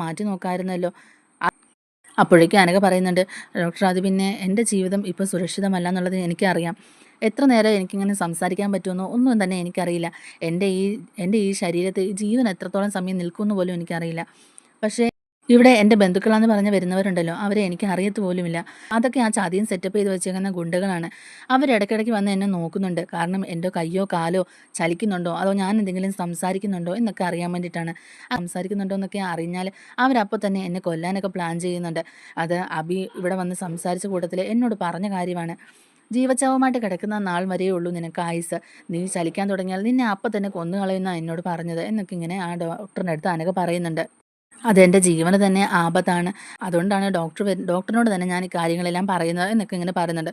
A: മാറ്റി നോക്കാമായിരുന്നല്ലോ. അപ്പോഴേക്കും അനഘ പറയുന്നുണ്ട്, ഡോക്ടർ അത് പിന്നെ എൻ്റെ ജീവിതം ഇപ്പോൾ സുരക്ഷിതമല്ല എന്നുള്ളത് എനിക്കറിയാം. എത്ര നേരം എനിക്കിങ്ങനെ സംസാരിക്കാൻ പറ്റുമെന്നോ ഒന്നും തന്നെ എനിക്കറിയില്ല. എൻ്റെ ഈ ശരീരത്തിൽ ജീവൻ എത്രത്തോളം സമയം നിൽക്കുമെന്ന് പോലും എനിക്കറിയില്ല. പക്ഷേ ഇവിടെ എൻ്റെ ബന്ധുക്കളാന്ന് പറഞ്ഞ് വരുന്നവരുണ്ടല്ലോ, അവരെ എനിക്ക് അറിയത്ത് പോലുമില്ല. അതൊക്കെ ആ ചതിയും സെറ്റപ്പ് ചെയ്ത് വെച്ചേക്കുന്ന ഗുണ്ടകളാണ്. അവരിടയ്ക്കിടയ്ക്ക് വന്ന് എന്നെ നോക്കുന്നുണ്ട്. കാരണം എൻ്റെ കയ്യോ കാലോ ചലിക്കുന്നുണ്ടോ, അതോ ഞാൻ എന്തെങ്കിലും സംസാരിക്കുന്നുണ്ടോ എന്നൊക്കെ അറിയാൻ വേണ്ടിയിട്ടാണ്. സംസാരിക്കുന്നുണ്ടോ എന്നൊക്കെ അറിഞ്ഞാൽ അവരപ്പോൾ തന്നെ എന്നെ കൊല്ലാനൊക്കെ പ്ലാൻ ചെയ്യുന്നുണ്ട്. അത് അബി ഇവിടെ വന്ന് സംസാരിച്ച കൂട്ടത്തിൽ എന്നോട് പറഞ്ഞ കാര്യമാണ്. ജീവച്ഛവമായിട്ട് കിടക്കുന്ന നാൾ വരെയേ ഉള്ളൂ നിനക്ക് ആയുസ്. നീ ചലിക്കാൻ തുടങ്ങിയാൽ നിന്നെ അപ്പം തന്നെ കൊന്നുകളയുന്ന എന്നോട് പറഞ്ഞത് എന്നൊക്കെ ഇങ്ങനെ ആ ഡോക്ടറിൻ്റെ അടുത്ത് അനഘ പറയുന്നുണ്ട്. അതെൻ്റെ ജീവന് തന്നെ ആപത്താണ്. അതുകൊണ്ടാണ് ഡോക്ടറിനോട് തന്നെ ഞാൻ ഈ കാര്യങ്ങളെല്ലാം പറയുന്നത് എന്നൊക്കെ ഇങ്ങനെ പറയുന്നുണ്ട്.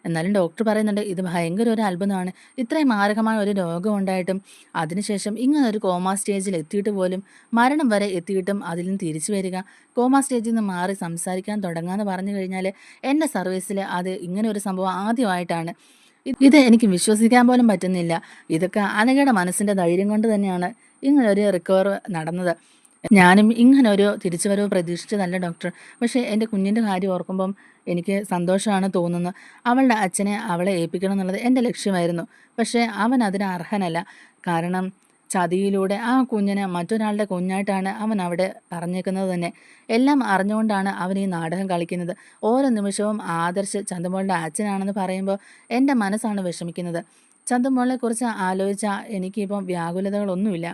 A: എന്നാലും ഡോക്ടർ പറയുന്നുണ്ട് ഇത് ഭയങ്കര ഒരു അത്ഭുതമാണ്. ഇത്രയും മാരകമായ ഒരു രോഗം ഉണ്ടായിട്ടും അതിനുശേഷം ഇങ്ങനൊരു കോമാ സ്റ്റേജിൽ എത്തിയിട്ട് പോലും മരണം വരെ എത്തിയിട്ടും അതിൽ നിന്ന് തിരിച്ചു വരിക, കോമാ സ്റ്റേജിൽ നിന്ന് മാറി സംസാരിക്കാൻ തുടങ്ങാന്ന് പറഞ്ഞു കഴിഞ്ഞാൽ എൻ്റെ സർവീസിൽ അത് ഇങ്ങനെ ഒരു സംഭവം ആദ്യമായിട്ടാണ്. ഇത് എനിക്ക് വിശ്വസിക്കാൻ പോലും പറ്റുന്നില്ല. ഇതൊക്കെ അനഘയുടെ മനസ്സിൻ്റെ ധൈര്യം കൊണ്ട് തന്നെയാണ് ഇങ്ങനൊരു റിക്കവർ നടന്നത്. ഞാനും ഇങ്ങനൊരു തിരിച്ചുവരവ് പ്രതീക്ഷിച്ചതല്ല ഡോക്ടർ. പക്ഷേ എൻ്റെ കുഞ്ഞിൻ്റെ കാര്യം ഓർക്കുമ്പം എനിക്ക് സന്തോഷമാണ് തോന്നുന്നത്. അവളുടെ അച്ഛനെ അവളെ ഏൽപ്പിക്കണം എന്നുള്ളത് എൻ്റെ ലക്ഷ്യമായിരുന്നു. പക്ഷേ അവൻ അതിന് അർഹനല്ല. കാരണം ചതിയിലൂടെ ആ കുഞ്ഞിനെ മറ്റൊരാളുടെ കുഞ്ഞായിട്ടാണ് അവൻ അവിടെ പറഞ്ഞേക്കുന്നത് തന്നെ. എല്ലാം അറിഞ്ഞുകൊണ്ടാണ് അവൻ ഈ നാടകം കളിക്കുന്നത്. ഓരോ നിമിഷവും ആദർശ് ചന്തുമോളുടെ അച്ഛനാണെന്ന് പറയുമ്പോൾ എൻ്റെ മനസ്സാണ് വിഷമിക്കുന്നത്. ചന്തുമോളെക്കുറിച്ച് ആലോചിച്ചാൽ എനിക്കിപ്പം വ്യാകുലതകളൊന്നുമില്ല.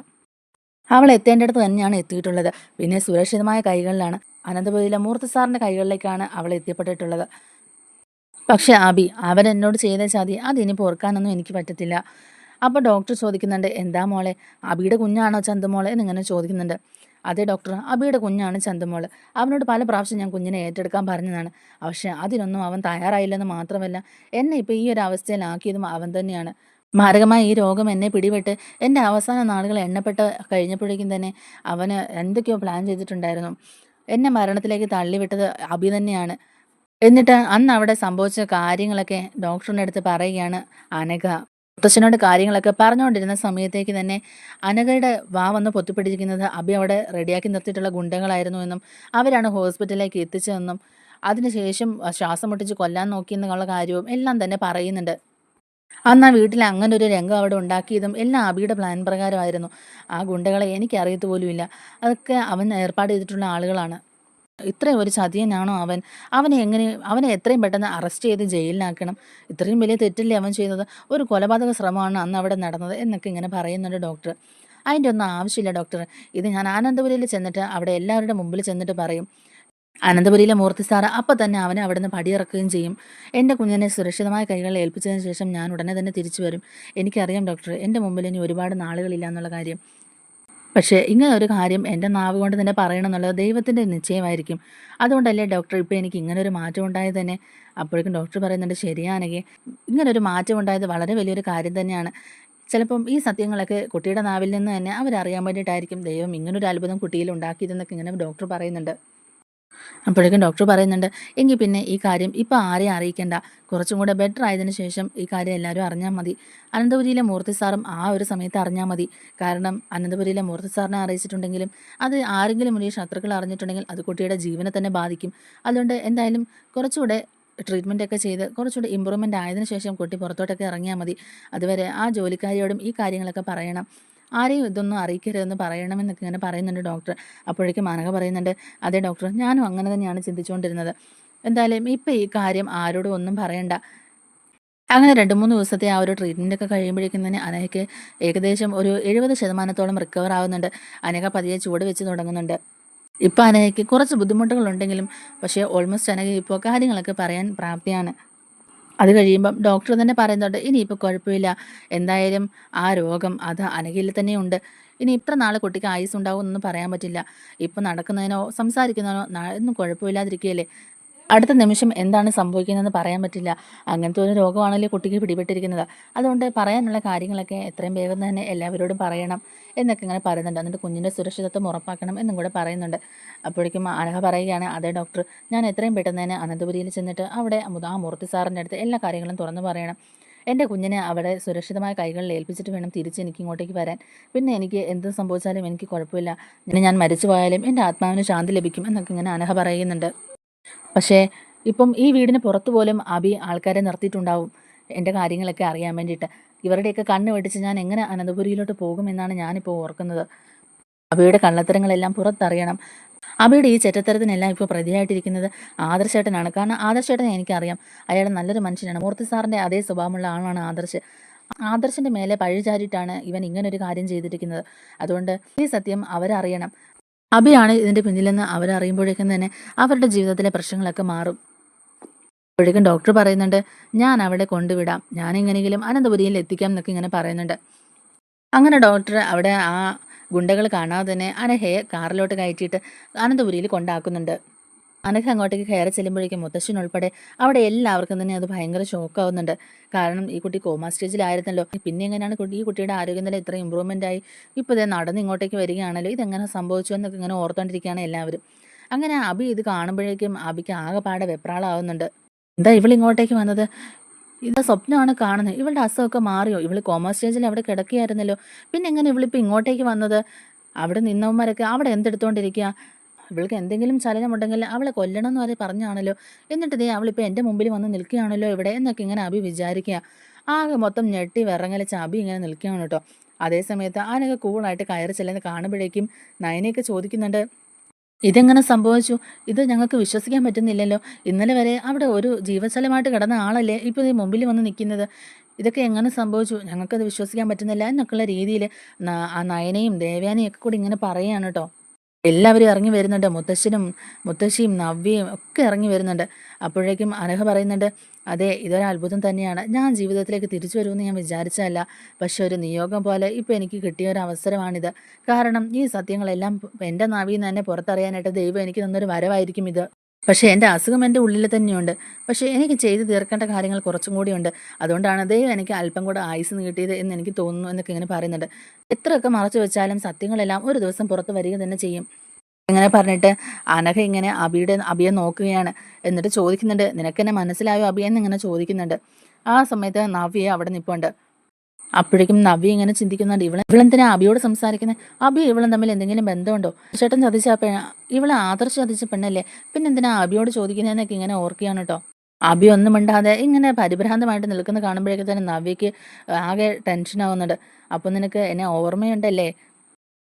A: അവൾ എത്തേണ്ടിടത്ത് തന്നെയാണ് എത്തിയിട്ടുള്ളത്. പിന്നെ സുരക്ഷിതമായ കൈകളിലാണ്. അനന്തപുരിയിലെ മൂർത്തി സാറിൻ്റെ കൈകളിലേക്കാണ് അവൾ എത്തിപ്പെട്ടിട്ടുള്ളത്. പക്ഷെ അവൻ എന്നോട് ചെയ്ത ചതി അതിനിപ്പോൾ ഓർക്കാനൊന്നും എനിക്ക് പറ്റത്തില്ല. അപ്പോൾ ഡോക്ടർ ചോദിക്കുന്നുണ്ട്, എന്താ മോളെ, അബിയുടെ കുഞ്ഞാണോ ചന്തുമോളെ എന്നിങ്ങനെ ചോദിക്കുന്നുണ്ട്. അതെ ഡോക്ടർ, അബിയുടെ കുഞ്ഞാണ് ചന്തുമോള്. അവനോട് പല പ്രാവശ്യം ഞാൻ കുഞ്ഞിനെ ഏറ്റെടുക്കാൻ പറഞ്ഞതാണ്. പക്ഷേ അതിനൊന്നും അവൻ തയ്യാറായില്ലെന്ന് മാത്രമല്ല, എന്നെ ഇപ്പോൾ ഈ ഒരു അവസ്ഥയിലാക്കിയതും അവൻ തന്നെയാണ്. മാരകമായ ഈ രോഗം എന്നെ പിടിപെട്ട് എൻ്റെ അവസാന നാളുകൾ എണ്ണപ്പെട്ട് കഴിഞ്ഞപ്പോഴേക്കും തന്നെ അവന് എന്തൊക്കെയോ പ്ലാൻ ചെയ്തിട്ടുണ്ടായിരുന്നു. എന്നെ മരണത്തിലേക്ക് തള്ളിവിട്ടത് അബി തന്നെയാണ്. എന്നിട്ട് അന്ന് അവിടെ സംഭവിച്ച കാര്യങ്ങളൊക്കെ ഡോക്ടറിൻ്റെ അടുത്ത് പറയുകയാണ് അനഘ. മുത്തശ്ശനോട് കാര്യങ്ങളൊക്കെ പറഞ്ഞുകൊണ്ടിരുന്ന സമയത്തേക്ക് തന്നെ അനഘയുടെ വന്ന് പൊത്തിപ്പിടിച്ചിരിക്കുന്നത് അബി അവിടെ റെഡിയാക്കി നിർത്തിയിട്ടുള്ള ഗുണ്ടകളായിരുന്നു എന്നും അവരാണ് ഹോസ്പിറ്റലിലേക്ക് എത്തിച്ചതെന്നും അതിനുശേഷം ശ്വാസം മുട്ടിച്ച് കൊല്ലാൻ നോക്കിയെന്നുള്ള കാര്യവും എല്ലാം തന്നെ പറയുന്നുണ്ട്. അന്ന് ആ വീട്ടിൽ അങ്ങനെ ഒരു രംഗം അവിടെ ഉണ്ടാക്കിയതും എല്ലാം അബിയുടെ പ്ലാൻ പ്രകാരമായിരുന്നു. ആ ഗുണ്ടകളെ എനിക്ക് അറിയത്ത് പോലുമില്ല. അതൊക്കെ അവൻ ഏർപ്പാട് ചെയ്തിട്ടുള്ള ആളുകളാണ്. ഇത്രയും ഒരു ചതിയനാണോ അവൻ? അവനെ എത്രയും പെട്ടെന്ന് അറസ്റ്റ് ചെയ്ത് ജയിലിലാക്കണം. ഇത്രയും വലിയ തെറ്റല്ലേ അവൻ ചെയ്തത്? ഒരു കൊലപാതക ശ്രമമാണ് അന്ന് അവിടെ നടന്നത് എന്നൊക്കെ ഇങ്ങനെ പറയുന്നുണ്ട് ഡോക്ടർ. അതിൻ്റെ ഒന്നും ആവശ്യമില്ല ഡോക്ടർ. ഇത് ഞാൻ ആനന്ദപുരിയിൽ ചെന്നിട്ട് അവിടെ എല്ലാവരുടെ മുമ്പിൽ ചെന്നിട്ട് പറയും. അനന്തപുരിയിലെ മൂർത്തി സാറ് അപ്പം തന്നെ അവനെ അവിടുന്ന് പടിയിറക്കുകയും ചെയ്യും. എൻ്റെ കുഞ്ഞിനെ സുരക്ഷിതമായ കൈകളിൽ ഏൽപ്പിച്ചതിന് ശേഷം ഞാൻ ഉടനെ തന്നെ തിരിച്ചു വരും. എനിക്കറിയാം ഡോക്ടർ, എൻ്റെ മുമ്പിൽ ഇനി ഒരുപാട് നാളുകളില്ല എന്നുള്ള കാര്യം. പക്ഷേ ഇങ്ങനെ ഒരു കാര്യം എൻ്റെ നാവ് കൊണ്ട് തന്നെ പറയണം എന്നുള്ളത് ദൈവത്തിൻ്റെ നിശ്ചയമായിരിക്കും. അതുകൊണ്ടല്ലേ ഡോക്ടർ ഇപ്പോൾ എനിക്ക് ഇങ്ങനൊരു മാറ്റം ഉണ്ടായത് തന്നെ. അപ്പോഴേക്കും ഡോക്ടർ പറയുന്നുണ്ട്, ശരിയാണെങ്കിൽ ഇങ്ങനൊരു മാറ്റം ഉണ്ടായത് വളരെ വലിയൊരു കാര്യം തന്നെയാണ്. ചിലപ്പം ഈ സത്യങ്ങളൊക്കെ കുട്ടിയുടെ നാവിൽ നിന്ന് തന്നെ അവരറിയാൻ വേണ്ടിയിട്ടായിരിക്കും ദൈവം ഇങ്ങനൊരു അത്ഭുതം കുട്ടിയിൽ ഉണ്ടാക്കിയതെന്നൊക്കെ ഇങ്ങനെ ഡോക്ടർ പറയുന്നുണ്ട്. അപ്പോഴേക്കും ഡോക്ടർ പറയുന്നുണ്ട്, എങ്കിൽ പിന്നെ ഈ കാര്യം ഇപ്പോൾ ആരെയും അറിയിക്കേണ്ട. കുറച്ചും കൂടെ ബെറ്റർ ആയതിനു ശേഷം ഈ കാര്യം എല്ലാവരും അറിഞ്ഞാൽ മതി. അനന്തപുരിയിലെ മൂർത്തി സാറും ആ ഒരു സമയത്ത് അറിഞ്ഞാൽ മതി. കാരണം അനന്തപുരിയിലെ മൂർത്തി സാറിനെ അറിയിച്ചിട്ടുണ്ടെങ്കിലും അത് ആരെങ്കിലും ഒരു ശത്രുക്കൾ അറിഞ്ഞിട്ടുണ്ടെങ്കിൽ അത് കുട്ടിയുടെ ജീവനെ തന്നെ ബാധിക്കും. അതുകൊണ്ട് എന്തായാലും കുറച്ചുകൂടെ ട്രീറ്റ്മെൻറ്റൊക്കെ ചെയ്ത് കുറച്ചുകൂടി ഇമ്പ്രൂവ്മെൻ്റ് ആയതിനു ശേഷം കുട്ടി പുറത്തോട്ടൊക്കെ ഇറങ്ങിയാൽ മതി. അതുവരെ ആ ജോലിക്കാരിയോടും ഈ കാര്യങ്ങളൊക്കെ പറയണം. ആരെയും ഇതൊന്നും അറിയിക്കരുതെന്ന് പറയണമെന്നൊക്കെ ഇങ്ങനെ പറയുന്നുണ്ട് ഡോക്ടർ. അപ്പോഴേക്കും അനഘ പറയുന്നുണ്ട്, അതെ ഡോക്ടർ, ഞാനും അങ്ങനെ തന്നെയാണ് ചിന്തിച്ചുകൊണ്ടിരുന്നത്. എന്തായാലും ഇപ്പം ഈ കാര്യം ആരോടും ഒന്നും പറയണ്ട. അങ്ങനെ 2-3 ദിവസത്തെ ആ ഒരു ട്രീറ്റ്മെൻറ്റൊക്കെ കഴിയുമ്പോഴേക്കും തന്നെ അനഘയ്ക്ക് ഏകദേശം ഒരു 70% റിക്കവർ ആവുന്നുണ്ട്. അനഘ പതിയെ ചുവട് വെച്ച് തുടങ്ങുന്നുണ്ട്. ഇപ്പം അനഘയ്ക്ക് കുറച്ച് ബുദ്ധിമുട്ടുകളുണ്ടെങ്കിലും പക്ഷേ ഓൾമോസ്റ്റ് അനഘ ഇപ്പോൾ കാര്യങ്ങളൊക്കെ പറയാൻ പ്രാപ്തിയാണ്. അത് കഴിയുമ്പം ഡോക്ടർ തന്നെ പറയുന്നുണ്ട്, ഇനിയിപ്പോൾ കുഴപ്പമില്ല, എന്തായാലും ആ രോഗം അത് അനഘയിൽ തന്നെയുണ്ട്. ഇനി ഇത്ര നാൾ കുട്ടിക്ക് ആയുസ് ഉണ്ടാവുമെന്നൊന്നും പറയാൻ പറ്റില്ല. ഇപ്പം നടക്കുന്നതിനോ സംസാരിക്കുന്നതിനോ ഒന്നും കുഴപ്പമില്ലാതിരിക്കുകയല്ലേ. അടുത്ത നിമിഷം എന്താണ് സംഭവിക്കുന്നതെന്ന് പറയാൻ പറ്റില്ല. അങ്ങനത്തെ ഒരു രോഗമാണല്ലോ കുട്ടിക്ക് പിടിപെട്ടിരിക്കുന്നത്. അതുകൊണ്ട് പറയാനുള്ള കാര്യങ്ങളൊക്കെ എത്രയും വേഗം തന്നെ എല്ലാവരോടും പറയണം എന്നൊക്കെ ഇങ്ങനെ പറയുന്നുണ്ട്. എന്നിട്ട് കുഞ്ഞിൻ്റെ സുരക്ഷിതത്വം ഉറപ്പാക്കണം എന്നും കൂടെ പറയുന്നുണ്ട്. അപ്പോഴേക്കും അനഘ പറയുകയാണ്, അതെ ഡോക്ടർ, ഞാൻ എത്രയും പെട്ടെന്ന് തന്നെ അനന്തപുരിയിൽ ചെന്നിട്ട് അവിടെ ആ മൂർത്തി സാറിൻ്റെ അടുത്ത് എല്ലാ കാര്യങ്ങളും തുറന്നു പറയണം. എൻ്റെ കുഞ്ഞിനെ അവിടെ സുരക്ഷിതമായ കൈകളിൽ ഏൽപ്പിച്ചിട്ട് വേണം തിരിച്ച് എനിക്ക് ഇങ്ങോട്ടേക്ക് വരാൻ. പിന്നെ എനിക്ക് എന്ത് സംഭവിച്ചാലും എനിക്ക് കുഴപ്പമില്ല. പിന്നെ ഞാൻ മരിച്ചു പോയാലും എൻ്റെ ആത്മാവിന് ശാന്തി ലഭിക്കും എന്നൊക്കെ ഇങ്ങനെ അനഘ പറയുന്നുണ്ട്. പക്ഷേ ഇപ്പം ഈ വീടിന് പുറത്തു പോലും അബി ആൾക്കാരെ നിർത്തിയിട്ടുണ്ടാവും എൻ്റെ കാര്യങ്ങളൊക്കെ അറിയാൻ വേണ്ടിയിട്ട്. ഇവരുടെയൊക്കെ കണ്ണ് വെട്ടിച്ച് ഞാൻ എങ്ങനെ അനന്തപുരിയിലോട്ട് പോകുമെന്നാണ് ഞാനിപ്പോൾ ഓർക്കുന്നത്. അബിയുടെ കള്ളത്തരങ്ങളെല്ലാം പുറത്തറിയണം. അബിയുടെ ഈ ചെറ്റത്തരത്തിനെല്ലാം ഇപ്പോൾ പ്രതിയായിട്ടിരിക്കുന്നത് ആദർശേട്ടനാണ്. കാരണം ആദർശേട്ടനെ എനിക്കറിയാം, അയാൾ നല്ലൊരു മനുഷ്യനാണ്. മൂർത്തി സാറിൻ്റെ അതേ സ്വഭാവമുള്ള ആളാണ് ആദർശ്. ആദർശിൻ്റെ മേലെ പഴിചാരിട്ടാണ് ഇവൻ ഇങ്ങനൊരു കാര്യം ചെയ്തിരിക്കുന്നത്. അതുകൊണ്ട് ഈ സത്യം അവരറിയണം. അബിയാണ് ഇതിൻ്റെ പിന്നിലെന്ന് അവരറിയുമ്പോഴേക്കും തന്നെ അവരുടെ ജീവിതത്തിലെ പ്രശ്നങ്ങളൊക്കെ മാറും. അപ്പോഴേക്കും ഡോക്ടർ പറയുന്നുണ്ട്, ഞാൻ അവിടെ കൊണ്ടുവിടാം, ഞാനെങ്ങനെയെങ്കിലും അനന്തപുരിയിൽ എത്തിക്കാം എന്നൊക്കെ ഇങ്ങനെ പറയുന്നുണ്ട്. അങ്ങനെ ഡോക്ടർ അവിടെ ഗുണ്ടകൾ കാണാതെ തന്നെ അനഘയെ കാറിലോട്ട് കയറ്റിയിട്ട് അനന്തപുരിയിൽ കൊണ്ടാക്കുന്നുണ്ട്. അനഘ അങ്ങോട്ടേക്ക് കയറി ചെല്ലുമ്പോഴേക്കും മുത്തശ്ശനുൾപ്പെടെ അവിടെ എല്ലാവർക്കും തന്നെ അത് ഭയങ്കര ഷോക്കാവുന്നുണ്ട്. കാരണം ഈ കുട്ടി കോമാ സ്റ്റേജിലായിരുന്നല്ലോ. പിന്നെ എങ്ങനെയാണ് ഈ കുട്ടിയുടെ ആരോഗ്യനില ഇത്ര ഇമ്പ്രൂവ്മെൻ്റ് ആയി ഇപ്പോൾ ഇതേ നടന്ന് ഇങ്ങോട്ടേക്ക് വരികയാണല്ലോ, ഇതെങ്ങനെ സംഭവിച്ചു എന്നൊക്കെ ഇങ്ങനെ ഓർത്തുകൊണ്ടിരിക്കുകയാണ് എല്ലാവരും. അങ്ങനെ അബി ഇത് കാണുമ്പോഴേക്കും അബിക്ക് ആകെപ്പാടെ വെപ്രാളാവുന്നുണ്ട്. എന്താ ഇവളിങ്ങോട്ടേക്ക് വന്നത്? ഇത് സ്വപ്നമാണ് കാണുന്നത്. ഇവളുടെ അസുഖമൊക്കെ മാറിയോ? ഇവള് കോമാ സ്റ്റേജിൽ അവിടെ കിടക്കുകയായിരുന്നല്ലോ. പിന്നെ എങ്ങനെ ഇവളിപ്പോൾ ഇങ്ങോട്ടേക്ക് വന്നത്? അവിടെ നിന്നവന്മാരൊക്കെ അവിടെ എന്തെടുത്തോണ്ടിരിക്കുക? ഇവൾക്ക് എന്തെങ്കിലും ചലനമുണ്ടെങ്കിൽ അവളെ കൊല്ലണം എന്ന് വരെ പറഞ്ഞാണല്ലോ. എന്നിട്ട് ദേ അവളിപ്പോൾ എൻ്റെ മുമ്പിൽ വന്ന് നിൽക്കുകയാണല്ലോ ഇവിടെ എന്നൊക്കെ ഇങ്ങനെ അബി വിചാരിക്കുക. ആകെ മൊത്തം ഞെട്ടി വിറങ്ങലിച്ച് അബി ഇങ്ങനെ നിൽക്കുകയാണ് കേട്ടോ. അതേ സമയത്ത് ആനൊക്കെ കൂളായിട്ട് കയറി ചെല്ലുന്ന കാണുമ്പോഴേക്കും നയനയൊക്കെ ചോദിക്കുന്നുണ്ട്, ഇതെങ്ങനെ സംഭവിച്ചു? ഇത് ഞങ്ങൾക്ക് വിശ്വസിക്കാൻ പറ്റുന്നില്ലല്ലോ. ഇന്നലെ വരെ അവിടെ ഒരു ജീവച്ഛലമായിട്ട് കിടന്ന ആളല്ലേ ഇപ്പോൾ ഈ മുമ്പിൽ വന്ന് നിൽക്കുന്നത്. ഇതൊക്കെ എങ്ങനെ സംഭവിച്ചു? ഞങ്ങൾക്കത് വിശ്വസിക്കാൻ പറ്റുന്നില്ല എന്നൊക്കെയുള്ള രീതിയിൽ ആ നയനയും ദേവയാനിയും ഒക്കെ കൂടി ഇങ്ങനെ പറയുകയാണ് കേട്ടോ. എല്ലാവരും ഇറങ്ങി വരുന്നുണ്ട്. മുത്തശ്ശനും മുത്തശ്ശിയും നവ്യയും ഒക്കെ ഇറങ്ങി വരുന്നുണ്ട്. അപ്പോഴേക്കും അനഘ പറയുന്നുണ്ട്, അതെ ഇതൊരു അത്ഭുതം തന്നെയാണ്. ഞാൻ ജീവിതത്തിലേക്ക് തിരിച്ചു വരുമെന്ന് ഞാൻ വിചാരിച്ചതല്ല. പക്ഷെ ഒരു നിയോഗം പോലെ ഇപ്പോൾ എനിക്ക് കിട്ടിയ ഒരു അവസരമാണിത്. കാരണം ഈ സത്യങ്ങളെല്ലാം എൻ്റെ നാവിൽ നിന്ന് തന്നെ പുറത്തറിയാനായിട്ട് ദൈവം എനിക്ക് തന്നൊരു വരവായിരിക്കും ഇത്. പക്ഷേ എൻ്റെ അസുഖം എൻ്റെ ഉള്ളിൽ തന്നെയുണ്ട്. പക്ഷേ എനിക്ക് ചെയ്ത് തീർക്കേണ്ട കാര്യങ്ങൾ കുറച്ചും കൂടിയുണ്ട്. അതുകൊണ്ടാണ് ദൈവം എനിക്ക് അല്പം കൂടെ ആയുസ്സ് നീട്ടിയത് എന്ന് എനിക്ക് തോന്നുന്നു എന്നൊക്കെ ഇങ്ങനെ പറയുന്നുണ്ട്. എത്രയൊക്കെ മറച്ചു വെച്ചാലും സത്യങ്ങളെല്ലാം ഒരു ദിവസം പുറത്ത് വരിക തന്നെ ചെയ്യും. ഇങ്ങനെ പറഞ്ഞിട്ട് അനഘ ഇങ്ങനെ അബിയെ നോക്കുകയാണ്. എന്നിട്ട് ചോദിക്കുന്നുണ്ട്, നിനക്കെന്നെ മനസ്സിലായോ അബി എന്നിങ്ങനെ ചോദിക്കുന്നുണ്ട്. ആ സമയത്ത് നവ്യ അവിടെ നിൽപ്പുണ്ട്. അപ്പോഴേക്കും നവ്യ ഇങ്ങനെ ചിന്തിക്കുന്നുണ്ട്, ഇവളെന്തിനാ അബിയോട് സംസാരിക്കുന്നത്? അബി ഇവളും തമ്മിൽ എന്തെങ്കിലും ബന്ധമുണ്ടോ? ചേട്ടൻ ചതിച്ച ഇവളെ ആദർശ് ചതിച്ച പെണ്ണല്ലേ, പിന്നെന്തിനാ അബിയോട് ചോദിക്കുന്നതെന്നൊക്കെ ഇങ്ങനെ ഓർക്കുകയാണ് കേട്ടോ. അബി ഒന്നും മിണ്ടാതെ ഇങ്ങനെ പരിഭ്രാന്തമായിട്ട് നിൽക്കുന്ന കാണുമ്പോഴേക്കും തന്നെ നവ്യക്ക് ആകെ ടെൻഷനാവുന്നുണ്ട്. അപ്പോൾ നിനക്ക് എന്നെ ഓർമ്മയുണ്ടല്ലേ?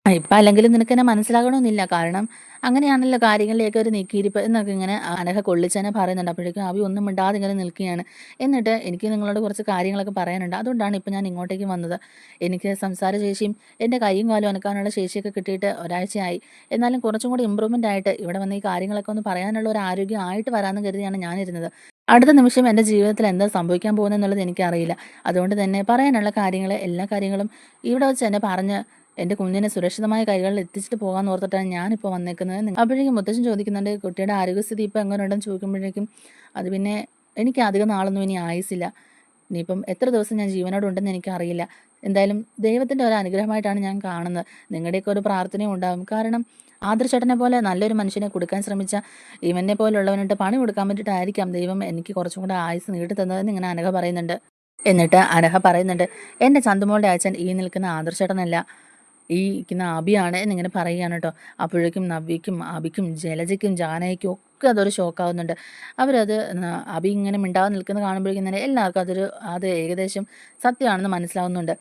A: ഇപ്പം അല്ലെങ്കിലും നിനക്കെന്നെ മനസ്സിലാകണമെന്നില്ല. കാരണം അങ്ങനെയാണല്ലോ കാര്യങ്ങളിലേക്ക് ഒരു നീക്കിയിരിപ്പ് എന്നൊക്കെ ഇങ്ങനെ അനഘ കൊള്ളിച്ചെന്നെ പറയുന്നുണ്ട്. അപ്പോഴേക്കും അബി ഒന്നും മിണ്ടാതെ ഇങ്ങനെ നിൽക്കുകയാണ്. എന്നിട്ട് എനിക്ക് നിങ്ങളോട് കുറച്ച് കാര്യങ്ങളൊക്കെ പറയാനുണ്ട്. അതുകൊണ്ടാണ് ഇപ്പം ഞാൻ ഇങ്ങോട്ടേക്ക് വന്നത്. എനിക്ക് സംസാര ശേഷിയും എൻ്റെ കൈയും കാലും അനക്കാനുള്ള ശേഷിയൊക്കെ കിട്ടിയിട്ട് ഒരാഴ്ചയായി. എന്നാലും കുറച്ചും കൂടി ഇമ്പ്രൂവ്മെൻ്റ് ആയിട്ട് ഇവിടെ വന്ന് ഈ കാര്യങ്ങളൊക്കെ ഒന്ന് പറയാനുള്ള ഒരു ആരോഗ്യം ആയിട്ട് വരാമെന്ന് കരുതിയാണ് ഞാനിരുന്നത്. അടുത്ത നിമിഷം എൻ്റെ ജീവിതത്തിൽ എന്താ സംഭവിക്കാൻ പോകുന്നതെന്നുള്ളത് എനിക്കറിയില്ല. അതുകൊണ്ട് തന്നെ പറയാനുള്ള കാര്യങ്ങൾ എല്ലാ കാര്യങ്ങളും ഇവിടെ വെച്ച് തന്നെ പറഞ്ഞ് എൻ്റെ കുഞ്ഞിനെ സുരക്ഷിതമായ കൈകളിൽ എത്തിച്ചിട്ട് പോകാമെന്ന് ഓർത്തിട്ടാണ് ഞാനിപ്പോൾ വന്നേക്കുന്നത്. അപ്പോഴേക്കും മുത്തശ്ശൻ ചോദിക്കുന്നുണ്ട്, കുട്ടിയുടെ ആരോഗ്യസ്ഥിതി ഇപ്പോൾ എങ്ങനെയുണ്ടെന്ന് ചോദിക്കുമ്പോഴേക്കും, അത് പിന്നെ എനിക്ക് അധികം നാളൊന്നും ഇനി ആയുസില്ല. ഇനിയിപ്പം എത്ര ദിവസം ഞാൻ ജീവനോട് ഉണ്ടെന്ന് എനിക്കറിയില്ല. എന്തായാലും ദൈവത്തിൻ്റെ ഒരു അനുഗ്രഹമായിട്ടാണ് ഞാൻ കാണുന്നത്. നിങ്ങളുടെയൊക്കെ ഒരു പ്രാർത്ഥനയും ഉണ്ടാകും. കാരണം ആദർശേട്ടനെ പോലെ നല്ലൊരു മനുഷ്യനെ കൊടുക്കാൻ ശ്രമിച്ച ഇവനെ പോലുള്ളവനിട്ട് പണി കൊടുക്കാൻ വേണ്ടിയിട്ടായിരിക്കാം ദൈവം എനിക്ക് കുറച്ചും കൂടെ ആയുസ് നീട്ടി തന്നതെന്ന് ഇങ്ങനെ അനഘ പറയുന്നുണ്ട്. എന്നിട്ട് അനഘ പറയുന്നുണ്ട്, എൻ്റെ ചന്തുമോളുടെ അച്ഛൻ ഈ നിൽക്കുന്ന ആദർശേട്ടനല്ല, ഈ ഇരിക്കുന്ന അബിയാണ് എന്നിങ്ങനെ പറയുകയാണ് കേട്ടോ. അപ്പോഴേക്കും നവ്യയ്ക്കും അബിക്കും ജലജയ്ക്കും ജാനയ്ക്കും ഒക്കെ അതൊരു ഷോക്കാവുന്നുണ്ട്. അവരത് അബി ഇങ്ങനെ മിണ്ടാതെ നിൽക്കുന്നത് കാണുമ്പോഴേക്കും തന്നെ എല്ലാവർക്കും അത് ഏകദേശം സത്യമാണെന്ന് മനസ്സിലാവുന്നുണ്ട്.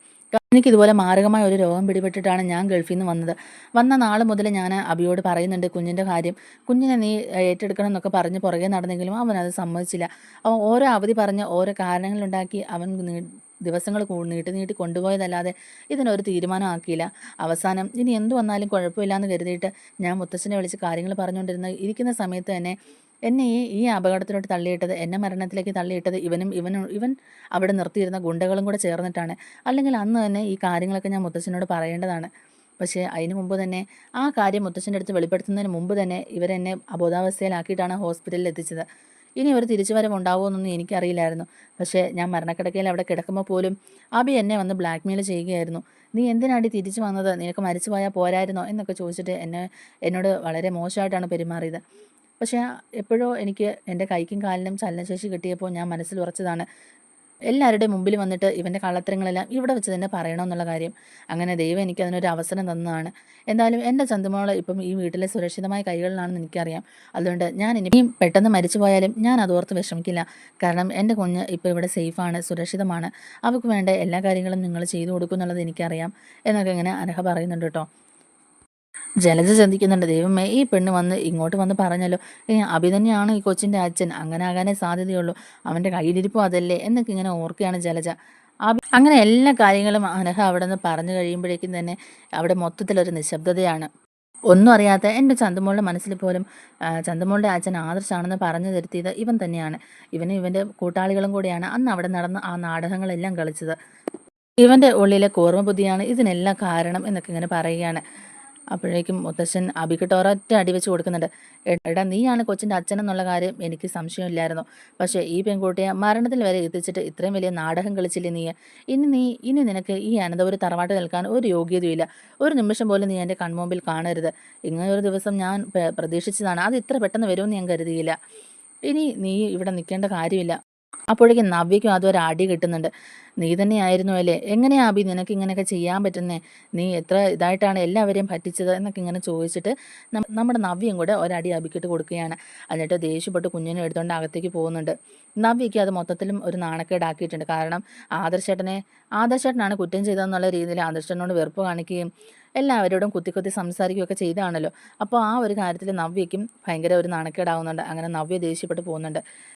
A: എനിക്കിതുപോലെ മാരകമായ ഒരു രോഗം പിടിപെട്ടിട്ടാണ് ഞാൻ ഗൾഫിൽ നിന്ന് വന്നത്. വന്ന നാൾ മുതൽ ഞാൻ അബിയോട് പറയുന്നുണ്ട് കുഞ്ഞിൻ്റെ കാര്യം. കുഞ്ഞിനെ നീ ഏറ്റെടുക്കണം എന്നൊക്കെ പറഞ്ഞ് പുറകെ നടന്നെങ്കിലും അവനത് സമ്മതിച്ചില്ല. അവൻ ഓരോ അവധി പറഞ്ഞ് ഓരോ കാരണങ്ങളുണ്ടാക്കി അവൻ ദിവസങ്ങൾ നീട്ടി നീട്ടി കൊണ്ടുപോയതല്ലാതെ ഇതിനൊരു തീരുമാനമാക്കിയില്ല. അവസാനം ഇനി എന്തു വന്നാലും കുഴപ്പമില്ലാന്ന് കരുതിയിട്ട് ഞാൻ മുത്തച്ഛനെ വിളിച്ച് കാര്യങ്ങൾ പറഞ്ഞുകൊണ്ടിരുന്ന ഇരിക്കുന്ന സമയത്ത് തന്നെ എന്നെ ഈ അപകടത്തിലോട്ട് തള്ളിയിട്ടത്, എന്നെ മരണത്തിലേക്ക് തള്ളിയിട്ടത് ഇവൻ അവിടെ നിർത്തിയിരുന്ന ഗുണ്ടകളും കൂടെ ചേർന്നിട്ടാണ്. അല്ലെങ്കിൽ അന്ന് തന്നെ ഈ കാര്യങ്ങളൊക്കെ ഞാൻ മുത്തച്ഛനോട് പറയേണ്ടതാണ്. പക്ഷേ അതിന് മുമ്പ് തന്നെ ആ കാര്യം മുത്തച്ഛൻ്റെ അടുത്ത് വെളിപ്പെടുത്തുന്നതിന് മുമ്പ് തന്നെ ഇവരെന്നെ അബോധാവസ്ഥയിലാക്കിയിട്ടാണ് ഹോസ്പിറ്റലിൽ എത്തിച്ചത്. ഇനി ഒരു തിരിച്ചുവരവ് ഉണ്ടാവുമെന്നൊന്നും എനിക്കറിയില്ലായിരുന്നു. പക്ഷേ ഞാൻ മരണക്കിടക്കയിൽ അവിടെ കിടക്കുമ്പോൾ പോലും അബി എന്നെ വന്ന് ബ്ലാക്ക്മെയിൽ ചെയ്യുകയായിരുന്നു. നീ എന്തിനാടി തിരിച്ചു വന്നത്? നിനക്ക് മരിച്ചു പോയാൽ പോരായിരുന്നോ എന്നൊക്കെ ചോദിച്ചിട്ട് എന്നോട് വളരെ മോശമായിട്ടാണ് പെരുമാറിയത്. പക്ഷേ എപ്പോഴോ എനിക്ക് എൻ്റെ കൈക്കും കാലിനും ചലനശേഷി കിട്ടിയപ്പോൾ ഞാൻ മനസ്സിൽ ഉറച്ചതാണ്, എല്ലാവരുടെയും മുമ്പിൽ വന്നിട്ട് ഇവൻ്റെ കള്ളത്തരങ്ങളെല്ലാം ഇവിടെ വെച്ച് തന്നെ പറയണമെന്നുള്ള കാര്യം. അങ്ങനെ ദൈവം എനിക്ക് അതിനൊരു അവസരം തന്നതാണ്. എന്തായാലും എൻ്റെ ചന്തുമോള് ഇപ്പം ഈ വീട്ടിലെ സുരക്ഷിതമായ കൈകളിലാണെന്ന് എനിക്കറിയാം. അതുകൊണ്ട് ഞാൻ ഇനിയും പെട്ടെന്ന് മരിച്ചു പോയാലും ഞാൻ അതോർത്ത് വിഷമിക്കില്ല. കാരണം എൻ്റെ കുഞ്ഞ് ഇപ്പോൾ ഇവിടെ സേഫാണ്, സുരക്ഷിതമാണ്. അവൾക്ക് വേണ്ട എല്ലാ കാര്യങ്ങളും നിങ്ങൾ ചെയ്തു കൊടുക്കും എന്നുള്ളത് എനിക്കറിയാം എന്നൊക്കെ ഇങ്ങനെ അനഘ പറയുന്നുണ്ട് കേട്ടോ. ജലജ ചിന്തിക്കുന്നുണ്ട്, ദൈവമേ ഈ പെണ്ണ് ഇങ്ങോട്ട് വന്ന് പറഞ്ഞല്ലോ, അഭി തന്നെയാണ് ഈ കൊച്ചിൻ്റെ അച്ഛൻ, അങ്ങനെ ആകാനേ സാധ്യതയുള്ളൂ, അവൻ്റെ കയ്യിലിരിപ്പും അതല്ലേ എന്നൊക്കെ ഇങ്ങനെ ഓർക്കുകയാണ് ജലജ. അങ്ങനെ എല്ലാ കാര്യങ്ങളും അനഘ അവിടെ നിന്ന് പറഞ്ഞു കഴിയുമ്പോഴേക്കും തന്നെ അവിടെ മൊത്തത്തിലൊരു നിശബ്ദതയാണ്. ഒന്നും അറിയാത്ത എൻ്റെ ചന്തുമോളുടെ മനസ്സിൽ പോലും ചന്തുമോളുടെ അച്ഛൻ ആദർശാണെന്ന് പറഞ്ഞു തരുത്തിയത് ഇവൻ തന്നെയാണ്. ഇവൻ്റെ കൂട്ടാളികളും കൂടിയാണ് അന്ന് അവിടെ നടന്ന ആ നാടകങ്ങളെല്ലാം കളിച്ചത്. ഇവൻ്റെ ഉള്ളിലെ കൂർമ്മ ബുദ്ധിയാണ് ഇതിനെല്ലാം കാരണം എന്നൊക്കെ ഇങ്ങനെ പറയുകയാണ്. അപ്പോഴേക്കും മുത്തശ്ശൻ അബിക്കിട്ട് ഒരൊറ്റ അടി വെച്ച് കൊടുക്കുന്നുണ്ട്. എടാ നീയാണ് കൊച്ചിൻ്റെ അച്ഛനെന്നുള്ള കാര്യം എനിക്ക് സംശയമില്ലായിരുന്നു. പക്ഷേ ഈ പെൺകുട്ടിയെ മരണത്തിൽ വരെ എത്തിച്ചിട്ട് ഇത്രയും വലിയ നാടകം കളിച്ചില്ലേ നീ? ഇനി നിനക്ക് ഈ അനന്തപുരി തറവാട്ടിൽ നിൽക്കാൻ ഒരു യോഗ്യതയുമില്ല. ഒരു നിമിഷം പോലും നീ എൻ്റെ കൺമുമ്പിൽ കാണരുത്. ഇങ്ങനെ ഒരു ദിവസം ഞാൻ പ്രതീക്ഷിച്ചതാണ്. അത് ഇത്ര പെട്ടെന്ന് വരുമെന്ന് ഞാൻ കരുതിയില്ല. ഇനി നീ ഇവിടെ നിൽക്കേണ്ട കാര്യമില്ല. അപ്പോഴേക്കും നവ്യയ്ക്കും അതൊരു അടി കിട്ടുന്നുണ്ട്. നീ തന്നെയായിരുന്നു അല്ലേ? എങ്ങനെയാ അബി നിനക്ക് ഇങ്ങനെയൊക്കെ ചെയ്യാൻ പറ്റുന്നേ? നീ എത്ര ഇതായിട്ടാണ് എല്ലാവരെയും പറ്റിച്ചത് എന്നൊക്കെ ഇങ്ങനെ ചോദിച്ചിട്ട് നമ്മുടെ നവ്യയും കൂടെ ഒരടി അബിക്കിട്ട് കൊടുക്കുകയാണ്. എന്നിട്ട് ദേഷ്യപ്പെട്ട് കുഞ്ഞിനെ എടുത്തുകൊണ്ട് അകത്തേക്ക് പോകുന്നുണ്ട്. നവ്യയ്ക്ക് അത് മൊത്തത്തിലും ഒരു നാണക്കേടാക്കിയിട്ടുണ്ട്. കാരണം ആദർശേട്ടനാണ് കുറ്റം ചെയ്തതെന്നുള്ള രീതിയിൽ ആദർശേട്ടനോട് വെറുപ്പ് കാണിക്കുകയും എല്ലാവരോടും കുത്തി കുത്തി സംസാരിക്കുകയൊക്കെ ചെയ്തതാണല്ലോ. അപ്പോൾ ആ ഒരു കാര്യത്തിൽ നവ്യയ്ക്കും ഭയങ്കര ഒരു നാണക്കേടാവുന്നുണ്ട്. അങ്ങനെ നവ്യ ദേഷ്യപ്പെട്ട് പോകുന്നുണ്ട്.